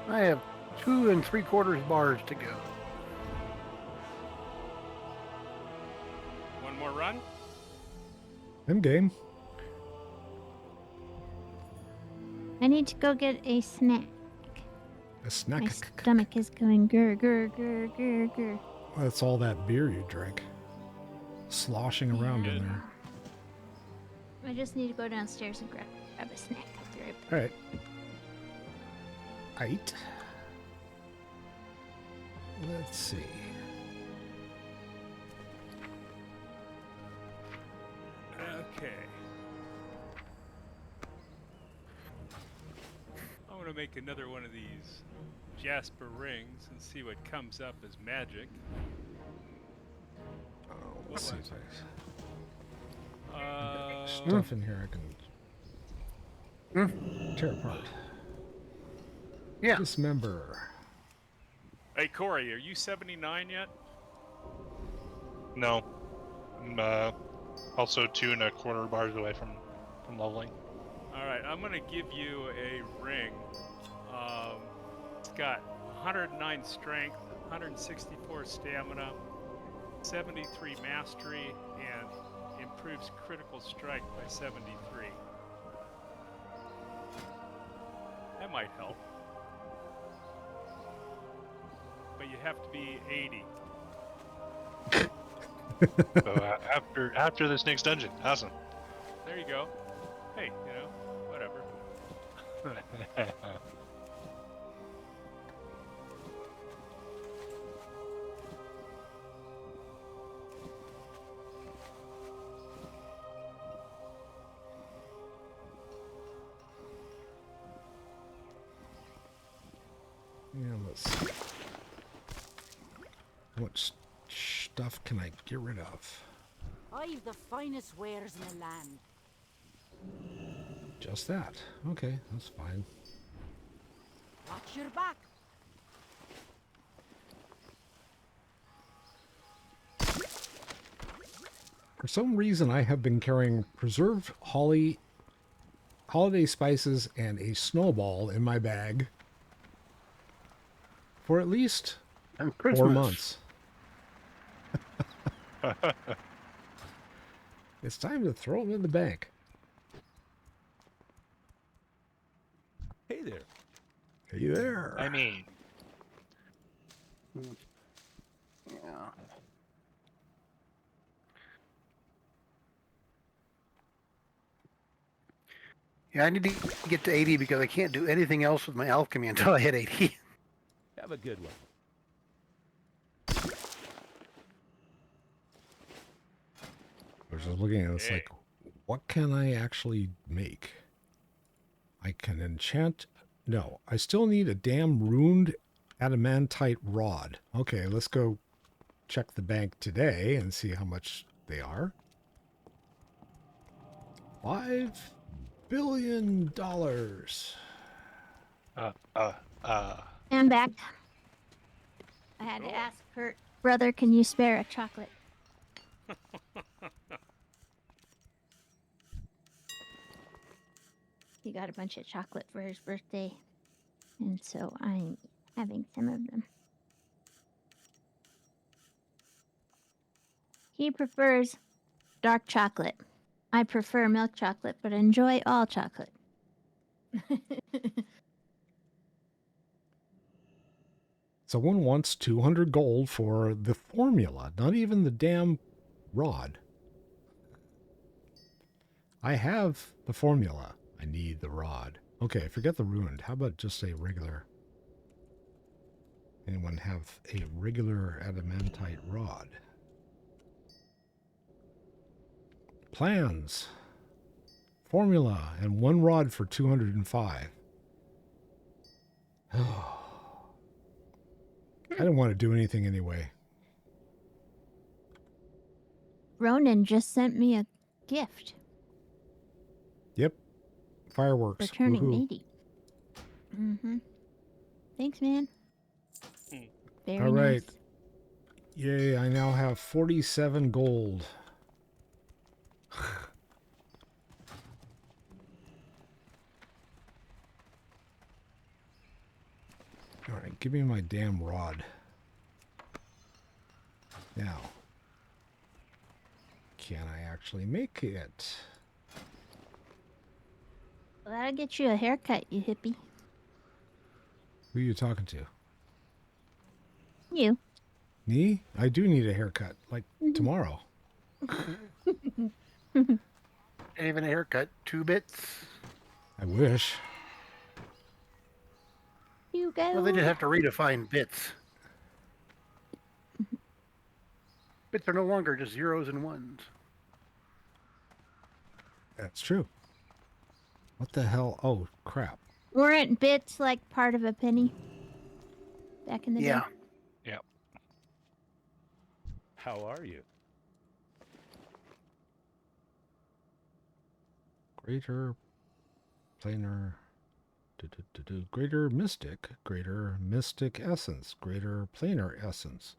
I have 2 3/4 bars to go. One more run. Them game. I need to go get a snack. A snack. My stomach is going grr grr grr grr grr. That's all that beer you drank. Sloshing around in there. I just need to go downstairs and grab a snack. I'll be right back. All right. Right. Let's see. Okay. I'm gonna make another one of these Jasper rings and see what comes up as magic. Oh, let's see. Uh, Stuff in here I can tear apart. Yeah. Dismember. Hey Cory, are you 79 yet? No. I'm also 2 1/4 bars away from leveling. All right, I'm gonna give you a ring. It's got 109 strength, 164 stamina, 73 mastery, and improves critical strike by 73. That might help. But you have to be 80. So after this next dungeon, awesome. There you go. Hey, you know, whatever. And let's see. What stuff can I get rid of? I've the finest wares in the land. Just that. Okay, that's fine. Watch your back. For some reason, I have been carrying preserved holiday spices and a snowball in my bag for at least And 4 Christmas. months. It's time to throw them in the bank. Hey there. Hey there. I mean, Yeah. Yeah, I need to get to 80 because I can't do anything else with my alchemy until I hit 80. Have a good one. I was just looking at it, it's like, what can I actually make? I can enchant. No, I still need a damn ruined adamantite rod. Okay, let's go check the bank today and see how much they are. $5 billion. I'm back. I had to ask Kurt, brother, can you spare a chocolate? He got a bunch of chocolate for his birthday, and so I'm having some of them. He prefers dark chocolate. I prefer milk chocolate, but enjoy all chocolate. Someone wants 200 gold for the formula, not even the damn rod. I have the formula. I need the rod. Okay, forget the ruined. How about just a regular? Anyone have a regular adamantite rod? Plans. Formula and 1 rod for 205. I didn't want to do anything anyway. Ronan just sent me a gift Yep. Fireworks. for turning Woohoo. 80. Mm-hmm. Thanks, man. Very All right. nice. Yay, I now have 47 gold. All right, give me my damn rod. Now, can I actually make it? Well, that'll get you a haircut, you hippie. Who are you talking to? You. Me? I do need a haircut, like tomorrow. And even a haircut, 2 bits. I wish. You go. Well, they just have to redefine bits. Bits are no longer just zeros and ones. That's true. What the hell? Oh, crap. Weren't bits like part of a penny back in the Yeah. day? How are you? Greater planar. Greater mystic essence, greater planar essence,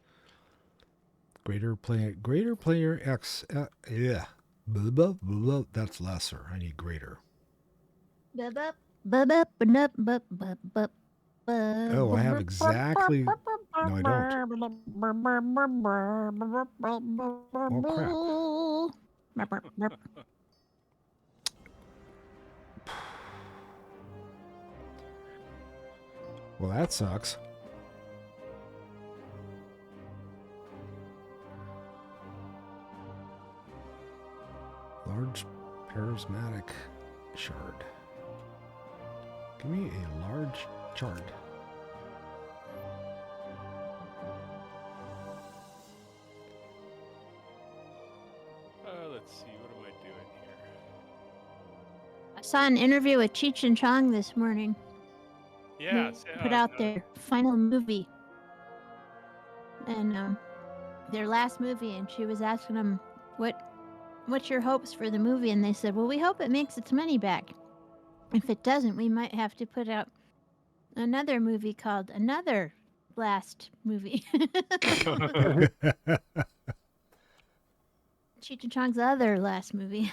greater planar x. Yeah, blah, blah, blah, that's lesser. I need greater. Oh, I have exactly. No, I don't. Oh crap! Well, that sucks. Large charismatic shard. Give me a large shard. Let's see, what am I doing here? I saw an interview with Cheech and Chong this morning. Yeah. They put out their final movie, and their last movie, and she was asking them, "What's your hopes for the movie?" And they said, "Well, we hope it makes its money back. If it doesn't, we might have to put out another movie called Another Last Movie." Cheech and Chong's other last movie.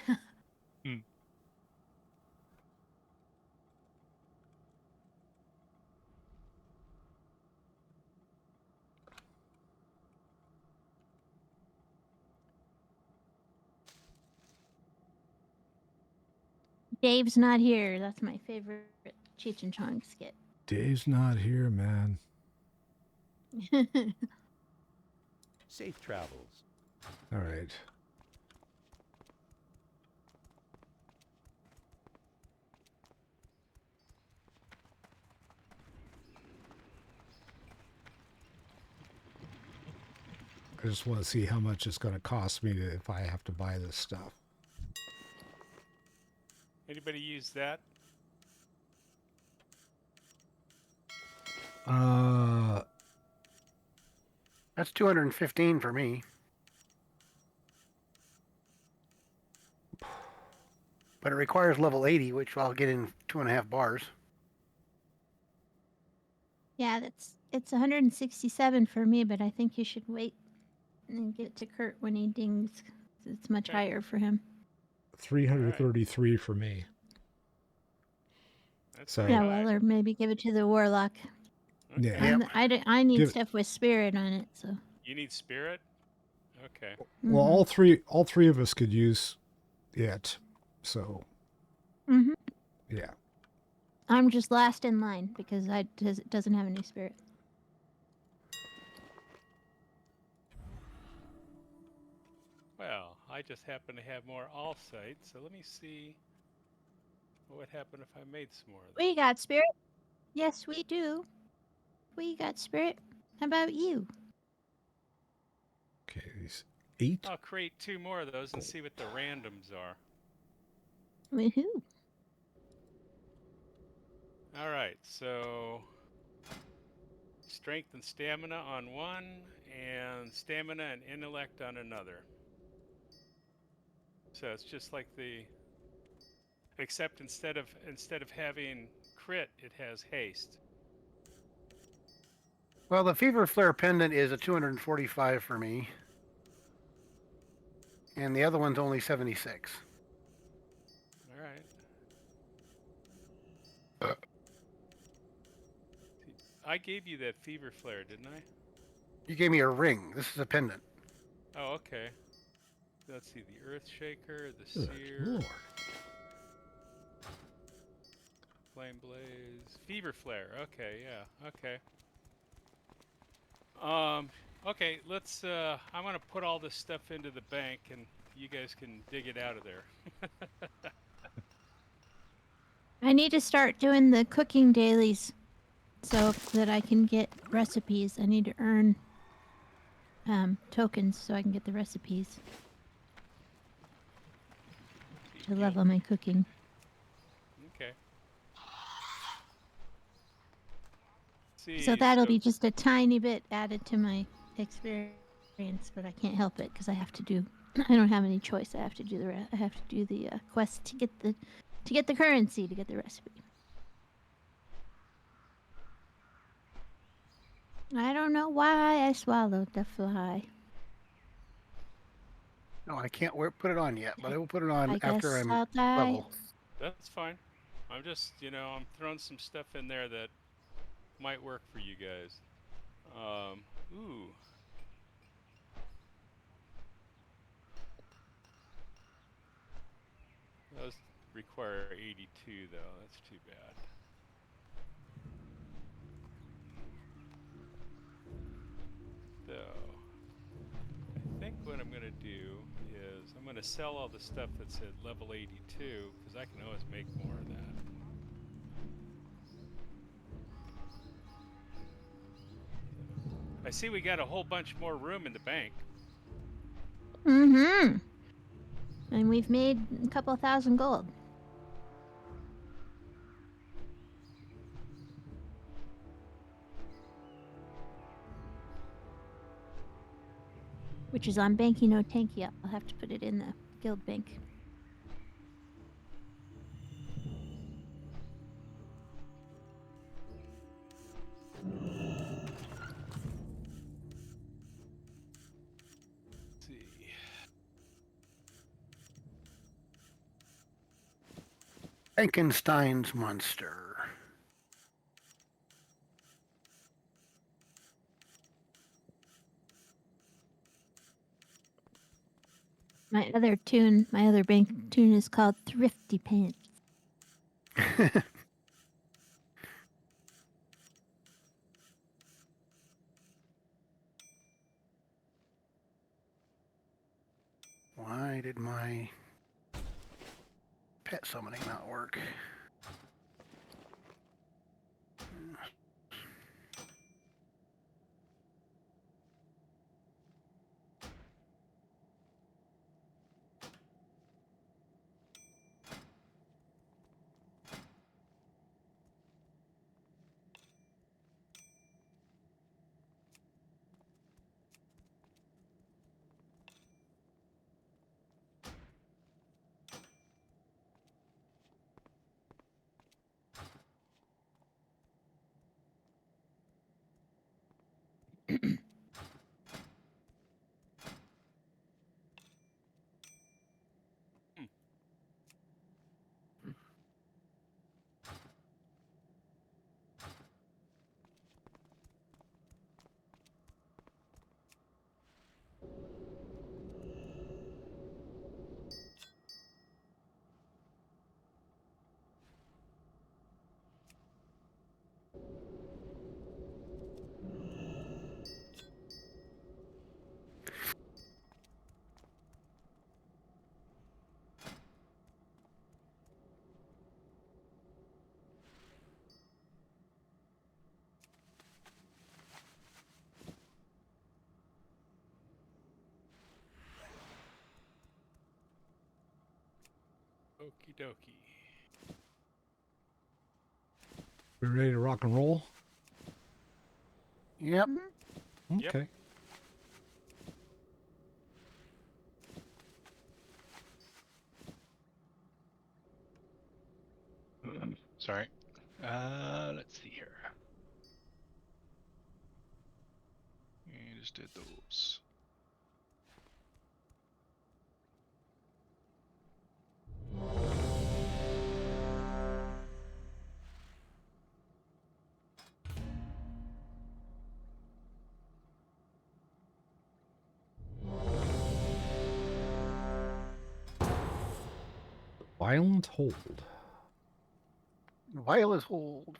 Dave's not here. That's my favorite Cheech and Chong skit. Dave's not here, man. Safe travels. All right. I just want to see how much it's going to cost me if I have to buy this stuff. Anybody use that? That's 215 for me. But it requires level 80, which I'll get in 2.5 bars. Yeah, it's 167 for me, but I think you should wait and get it to Kurt when he dings. 'Cause it's much higher for him. 333 for me. That's So Yeah, well, or maybe give it to the Warlock. yeah. I need Give- stuff with spirit on it, so. You need spirit? Okay. Well, all three of us could use it. So Mm-hmm. yeah. I'm just last in line because it doesn't have any spirit. Well, I just happen to have more all sight, so let me see what would happen if I made some more of that. We got spirit. Yes, we do. We got spirit. How about you? Okay, these 8. I'll create 2 more of those and see what the randoms are. Woohoo! All right, so strength and stamina on one, and stamina and intellect on another. So it's just like except instead of having crit, it has haste. Well, the Fever Flare pendant is a 245 for me. And the other one's only 76. All right. I gave you that fever flare, didn't I? You gave me a ring. This is a pendant. Oh, okay. Let's see, the Earth Shaker, the Good Seer, Lord. Flame Blaze, Fever Flare. Okay, yeah, okay. Okay, let's, I'm gonna put all this stuff into the bank and you guys can dig it out of there. I need to start doing the cooking dailies so that I can get recipes. I need to earn tokens so I can get the recipes to level my cooking. Okay. See, So that'll be just a tiny bit added to my experience, but I can't help it because I have to do. I don't have any choice. I have to do the quest to get the currency to get the recipe. I don't know why I swallowed the fly. No, I can't put it on yet, but I will put it on I after guess I'm I'll die. level. That's fine. I'm just, I'm throwing some stuff in there that might work for you guys. Ooh. Those require 82 though, that's too bad. So, I think what I'm going to do is I'm going to sell all the stuff that's at level 82 because I can always make more of that. I see we got a whole bunch more room in the bank. Mm-hmm. And we've made a couple thousand gold. which is on Banky No Tanky. I'll have to put it in the guild bank. Let's see. Frankenstein's monster. My other bank tune is called Thrifty Pants. Why did my pet summoning not work? Okie dokie. We ready to rock and roll? Yep. Yep. Okay. Sorry. Let's see here. We just did those. Violent hold. Violet hold.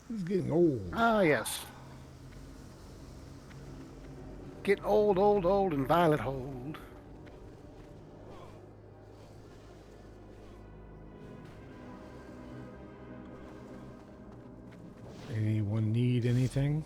It's getting old. Ah, yes. Get old, and violet hold. Anyone need anything?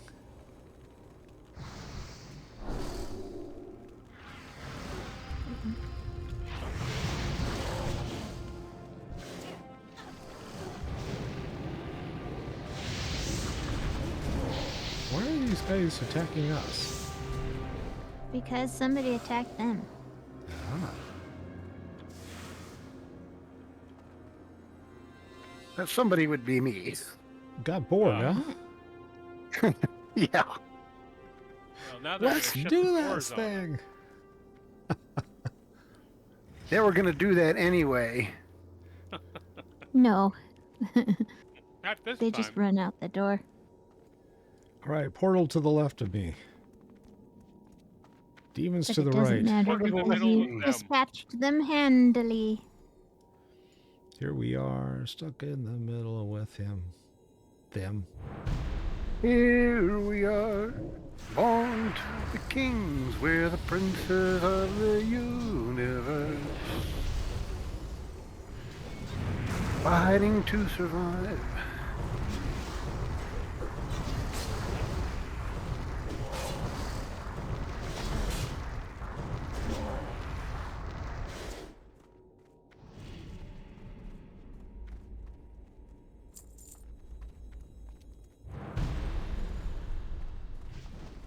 Why are these guys attacking us? Because somebody attacked them. Ah. That somebody would be me. Got bored, huh? Yeah. Well, now they're Let's gonna shut do the that doors on. thing. They were going to do that anyway. No, Not this they time. just run out the door. All right, portal to the left of me. Demons But to it the doesn't right. matter Look in the because middle you of them. dispatched them handily. Here we are, stuck in the middle with him. Them. Here we are, born to the kings, we're the princes of the universe, fighting to survive.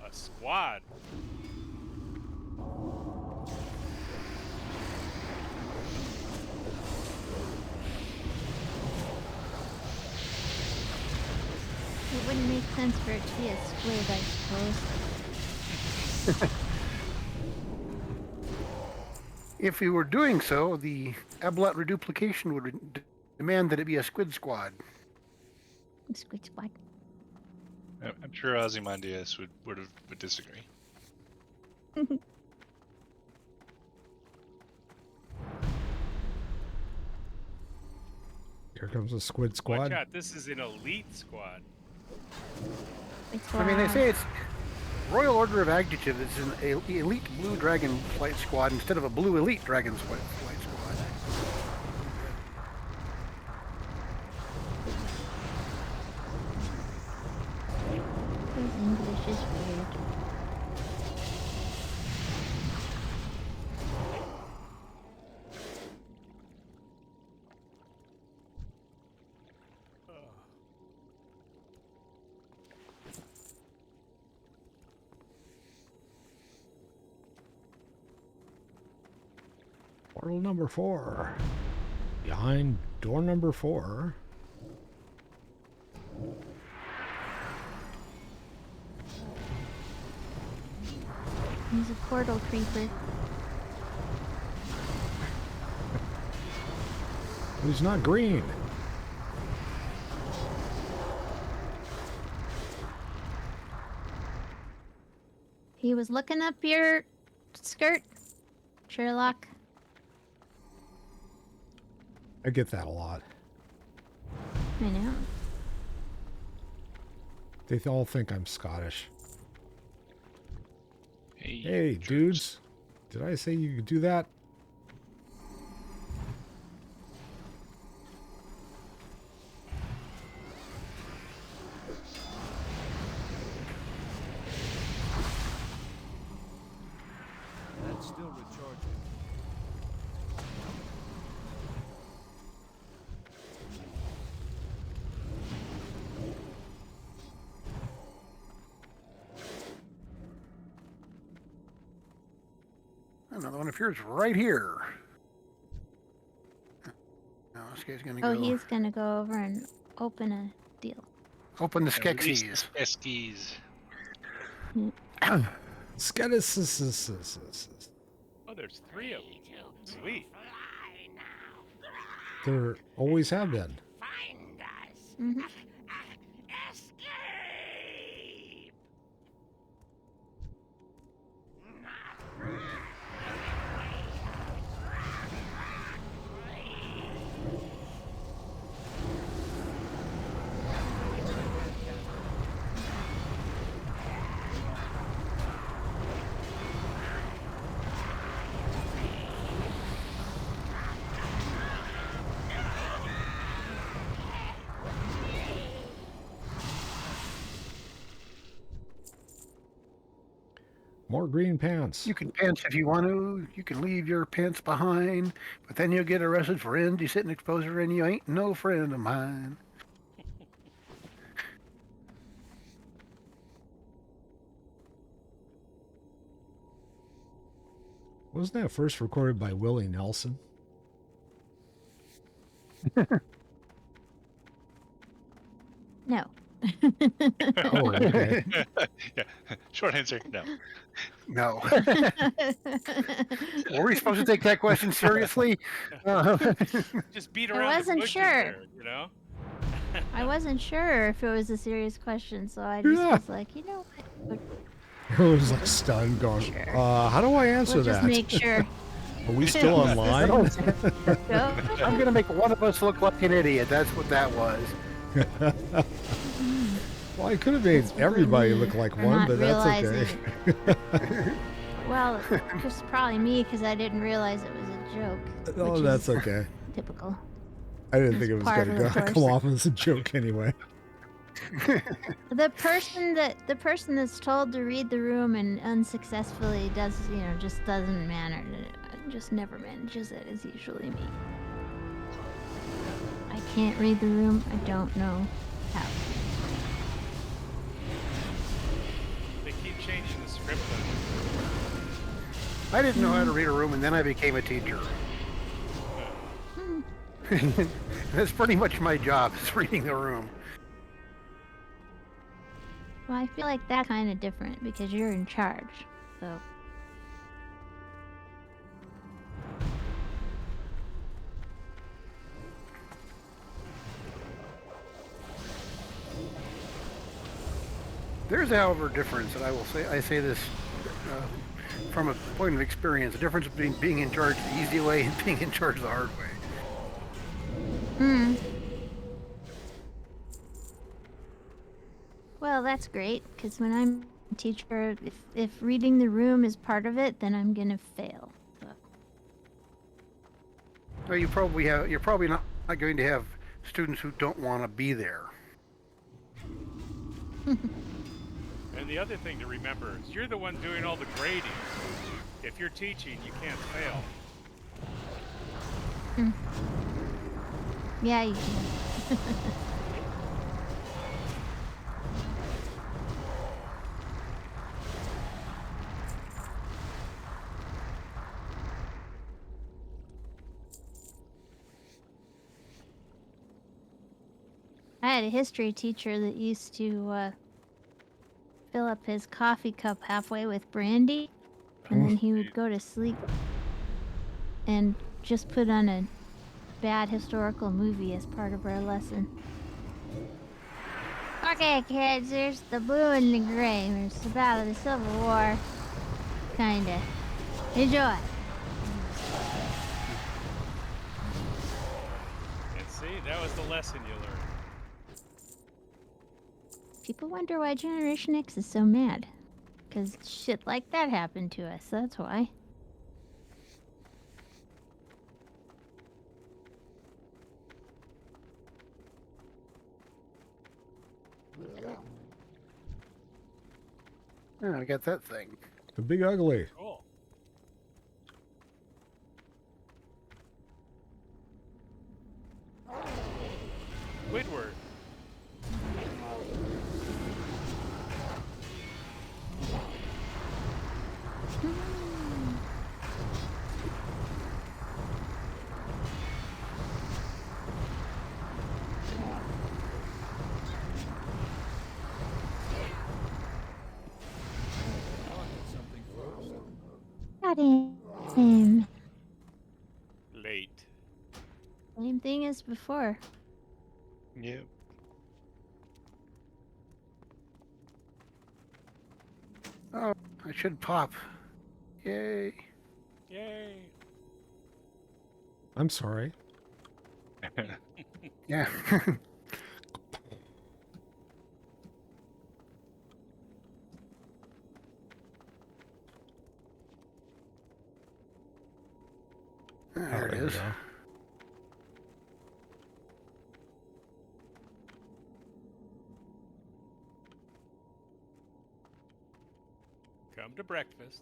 a squad. It wouldn't make sense for it to be a squid, I suppose. If we were doing so, the Ablot reduplication would demand that it be a squid squad. Squid squad. I'm sure Ozymandias would disagree. Here comes a squid squad. Watch out, this is an elite squad. I mean, they say it's Royal Order of Adjective. It's an elite blue dragon flight squad instead of a blue elite dragon flight squad. His English is weird. Portal number 4. Behind door number 4. He's a portal creeper. He's not green. He was looking up your skirt, Sherlock. I get that a lot. I know. They all think I'm Scottish. Hey, Hey, dudes. Did I say you could do that? That's still recharging. Another one appears right here. Now this guy's gonna Oh, go he's gonna go over and open a deal. open the Release Skeksis. the Skeksis. Skettis. Oh, there's 3 of them. Sweet. There always have been. Find us. Mm-hmm. Escape. More green pants. You can pants if you want to. You can leave your pants behind, but then you'll get arrested for indecent exposure, and you ain't no friend of mine. Wasn't that first recorded by Willie Nelson? No. Oh, okay. Yeah. Short answer, no. No. Were we supposed to take that question seriously? Just beat I around the wasn't bushes sure. there, you know? I wasn't sure if it was a serious question, so I just Yeah. was like, you know what? I was like stunned, going, Sure. how do I answer We'll that? just make sure. Are we still online? Go. I'm gonna make one of us look like an idiot. That's what that was. Well, I could have made everybody look like For one, not but that's okay. realizing. Well, it was probably me because I didn't realize it was a joke. Oh, which that's is okay. Typical. I didn't It's think it was part going of to the come course. off as a joke anyway. The person that's told to read the room and unsuccessfully does, just doesn't manage. Just never manages it. Is usually me. I can't read the room. I don't know how. They keep changing Krypton. I didn't know how to read a room, and then I became a teacher. That's pretty much my job, is reading the room. Well, I feel like that's kind of different because you're in charge. So. There's, however, a difference, and I say this from a point of experience, the difference between being in charge the easy way and being in charge the hard way. Well, that's great, because when I'm a teacher, if reading the room is part of it, then I'm gonna fail. So. Well, you're probably not going to have students who don't want to be there. And the other thing to remember is you're the one doing all the grading. If you're teaching, you can't fail. Yeah, you can. I had a history teacher that used to fill up his coffee cup halfway with brandy, and then he would go to sleep and just put on a bad historical movie as part of our lesson. Okay, kids, here's the blue and the gray. It's the Battle of the Civil War. Kinda. Enjoy. And see, that was the lesson you learned. People wonder why Generation X is so mad. Because shit like that happened to us, that's why. Oh, I got that thing. The Big Ugly. Cool. Squidward. Got him. Late. Same thing as before. Yep. Oh, I should pop. Yay. Yay. I'm sorry. Yeah. There it is. Go. Come to breakfast.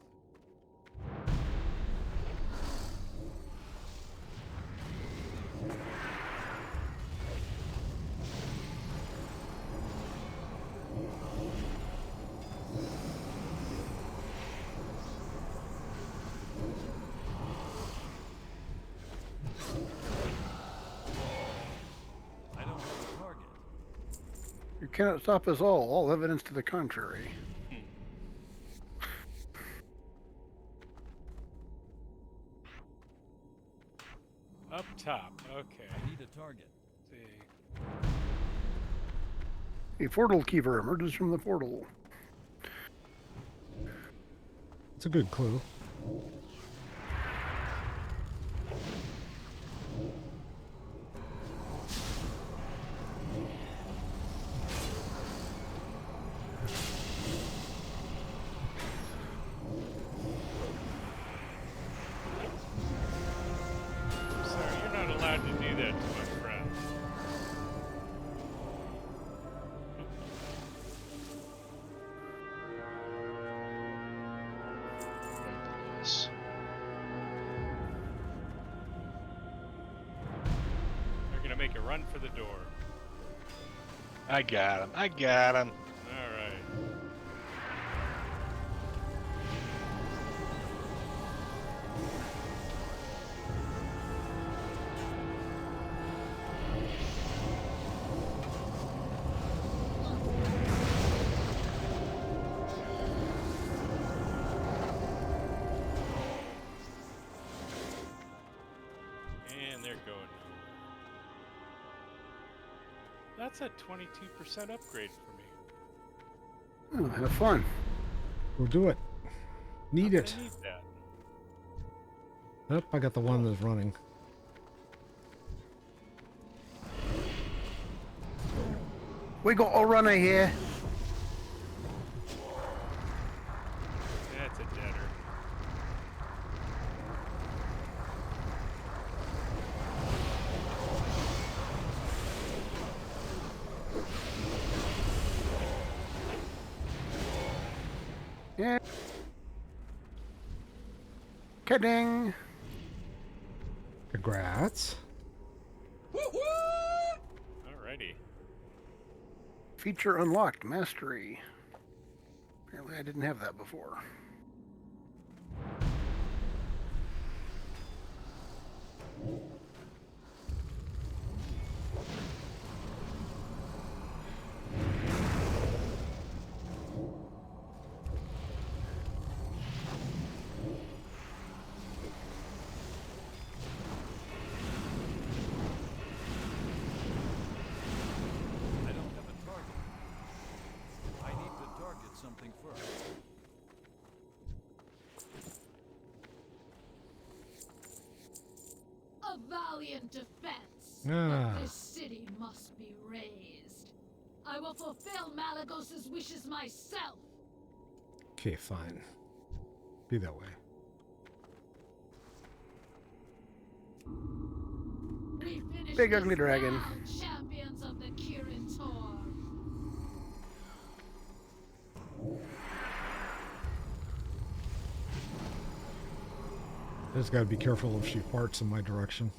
I don't have a target. You cannot stop us all evidence to the contrary. Up top. Okay. I need a target. Let's see. A portal keeper emerges from the portal. It's a good clue. Sorry, you're not allowed to do that to my friend. Yes. They're gonna make a run for the door. I got him. I got him. All right. That's a 22% upgrade for me. Oh, have fun. We'll do it. Need I it. need that. Oh, I got the one that's running. We got a runner here. That's a deader. Yeah. Kidding. Congrats. Alrighty. Feature unlocked. Mastery. Apparently I didn't have that before. I don't have a target. I need to target something first. A valiant defense. Ah. But this city must be razed. I will fulfill Malagos's wishes myself. Okay, fine. Be that way. We finish Big this ugly dragon. now, champions of the Kirin Tor. Just got to be careful if she farts in my direction.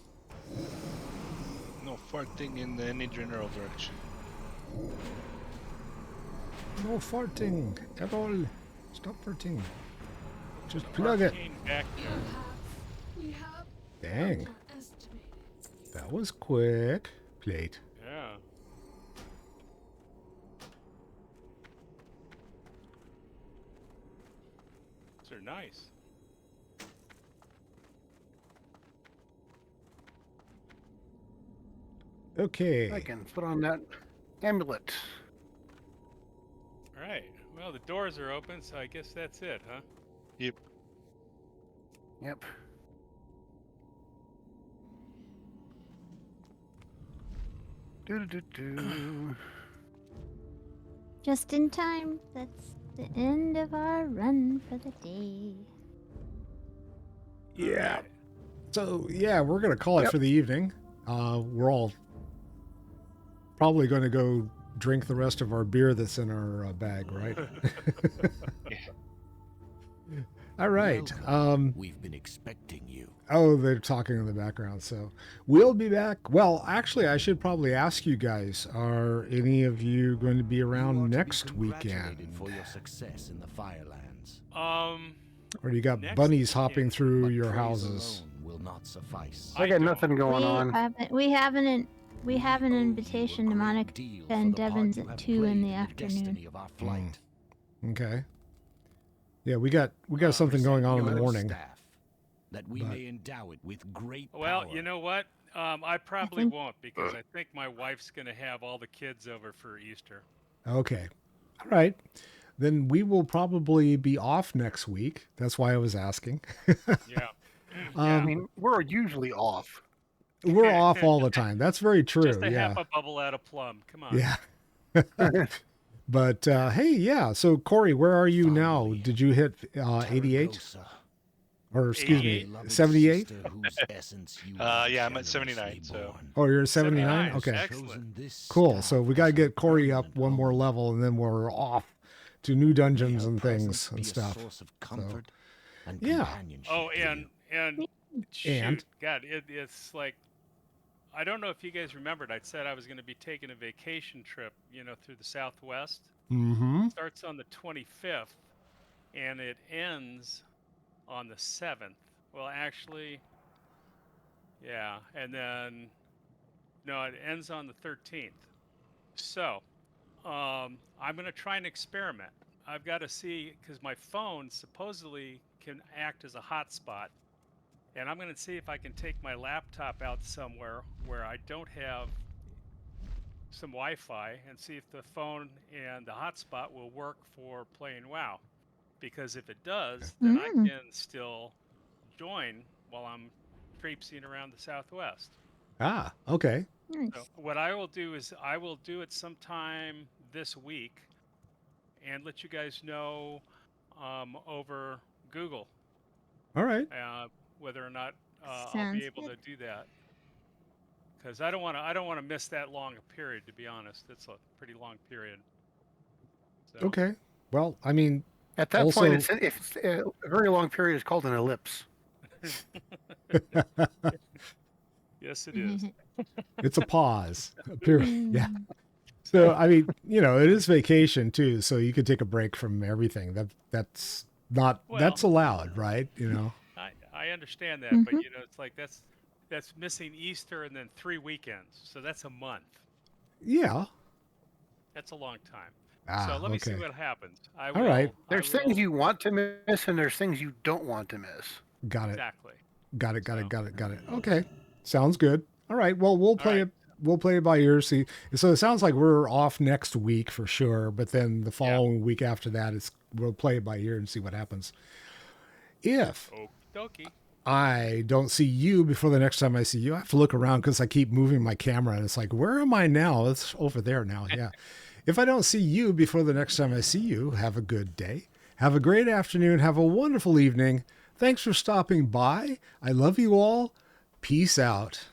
No farting in any general direction. No farting at all. Stop farting. Just plug it. Arcane back there. We have Dang. underestimated. That was quick. Plate. Yeah. Those are nice. Okay. I can put on that amulet. All right. Well, the doors are open, so I guess that's it, huh? Yep. Yep. Do. Just in time. That's the end of our run for the day. Yeah. So, yeah, we're going to call it Yep. for the evening. We're all probably going to go drink the rest of our beer that's in our bag, right? All right. We've been expecting you. Oh, they're talking in the background. So we'll be back. Well, actually, I should probably ask you guys, are any of you going to be around next weekend? For your success in the Firelands. Or you got Next bunnies weekend. hopping through But your praise houses? alone will not suffice. I got don't. nothing going on. We have an We owe invitation you to a great Monica deal and for the part Devon's you at have 2 in played the the afternoon. destiny of our flight. Okay. Yeah, we got something going on in the Your morning. staff, that we But- may endow it with great Well, power. you know what? I probably think- won't because I think my wife's going to have all the kids over for Easter. Okay. All right. Then we will probably be off next week. That's why I was asking. Yeah. I mean, we're usually off. We're off all the time. That's very true. Just a Yeah. half a bubble out of plum. Come on. Yeah. But hey, yeah. So Cory, where are you now? Finally, Did you hit 88? Taragosa, Or excuse me, beloved 78? sister whose essence you have Yeah, I'm at generously 79, so- borne. Oh, you're at 79? 79. Okay. Excellent. Chosen this Cool. staff So we got to as get Cory permanent up one more home. level and then we're off to new dungeons May her and things presence and be a stuff. source of comfort and Yeah. companionship Oh, to and you. shoot, God, it's like I don't know if you guys remembered. I said I was going to be taking a vacation trip, through the Southwest. Mm-hmm. Starts on the 25th, and it ends on the 7th. Well, actually, yeah, and then no, it ends on the 13th. So, I'm going to try and experiment. I've got to see because my phone supposedly can act as a hotspot. And I'm going to see if I can take my laptop out somewhere where I don't have some Wi-Fi and see if the phone and the hotspot will work for playing WoW. Because if it does, then I can still join while I'm traipsing around the Southwest. Ah, okay. Nice. So what I will do is I will do it sometime this week and let you guys know over Google All right. whether or not I'll Sounds be able good. to do that. Because I don't want to miss that long a period. To be honest, it's a pretty long period. So, Okay. Well, I mean, At that also, point, it's a very long period is called an ellipse. yes, it is. it's a pause. A period. Yeah. So, I mean, it is vacation too, so you could take a break from everything. That's not that's allowed, right? I understand that, but it's like that's missing Easter and then 3 weekends, so that's a month. Yeah. That's a long time. Ah, so let me see okay. what happens. All right. There's things you want to miss, and there's things you don't want to miss. Got it. Exactly. Got it. Okay. Sounds good. All right. Well, we'll play it. We'll play it by ear. See, so it sounds like we're off next week for sure, but then the following week after that, we'll play it by ear and see what happens. If I don't see you before the next time I see you, I have to look around because I keep moving my camera, and it's like, where am I now? It's over there now. Yeah. If I don't see you before the next time I see you, have a good day. Have a great afternoon. Have a wonderful evening. Thanks for stopping by. I love you all. Peace out.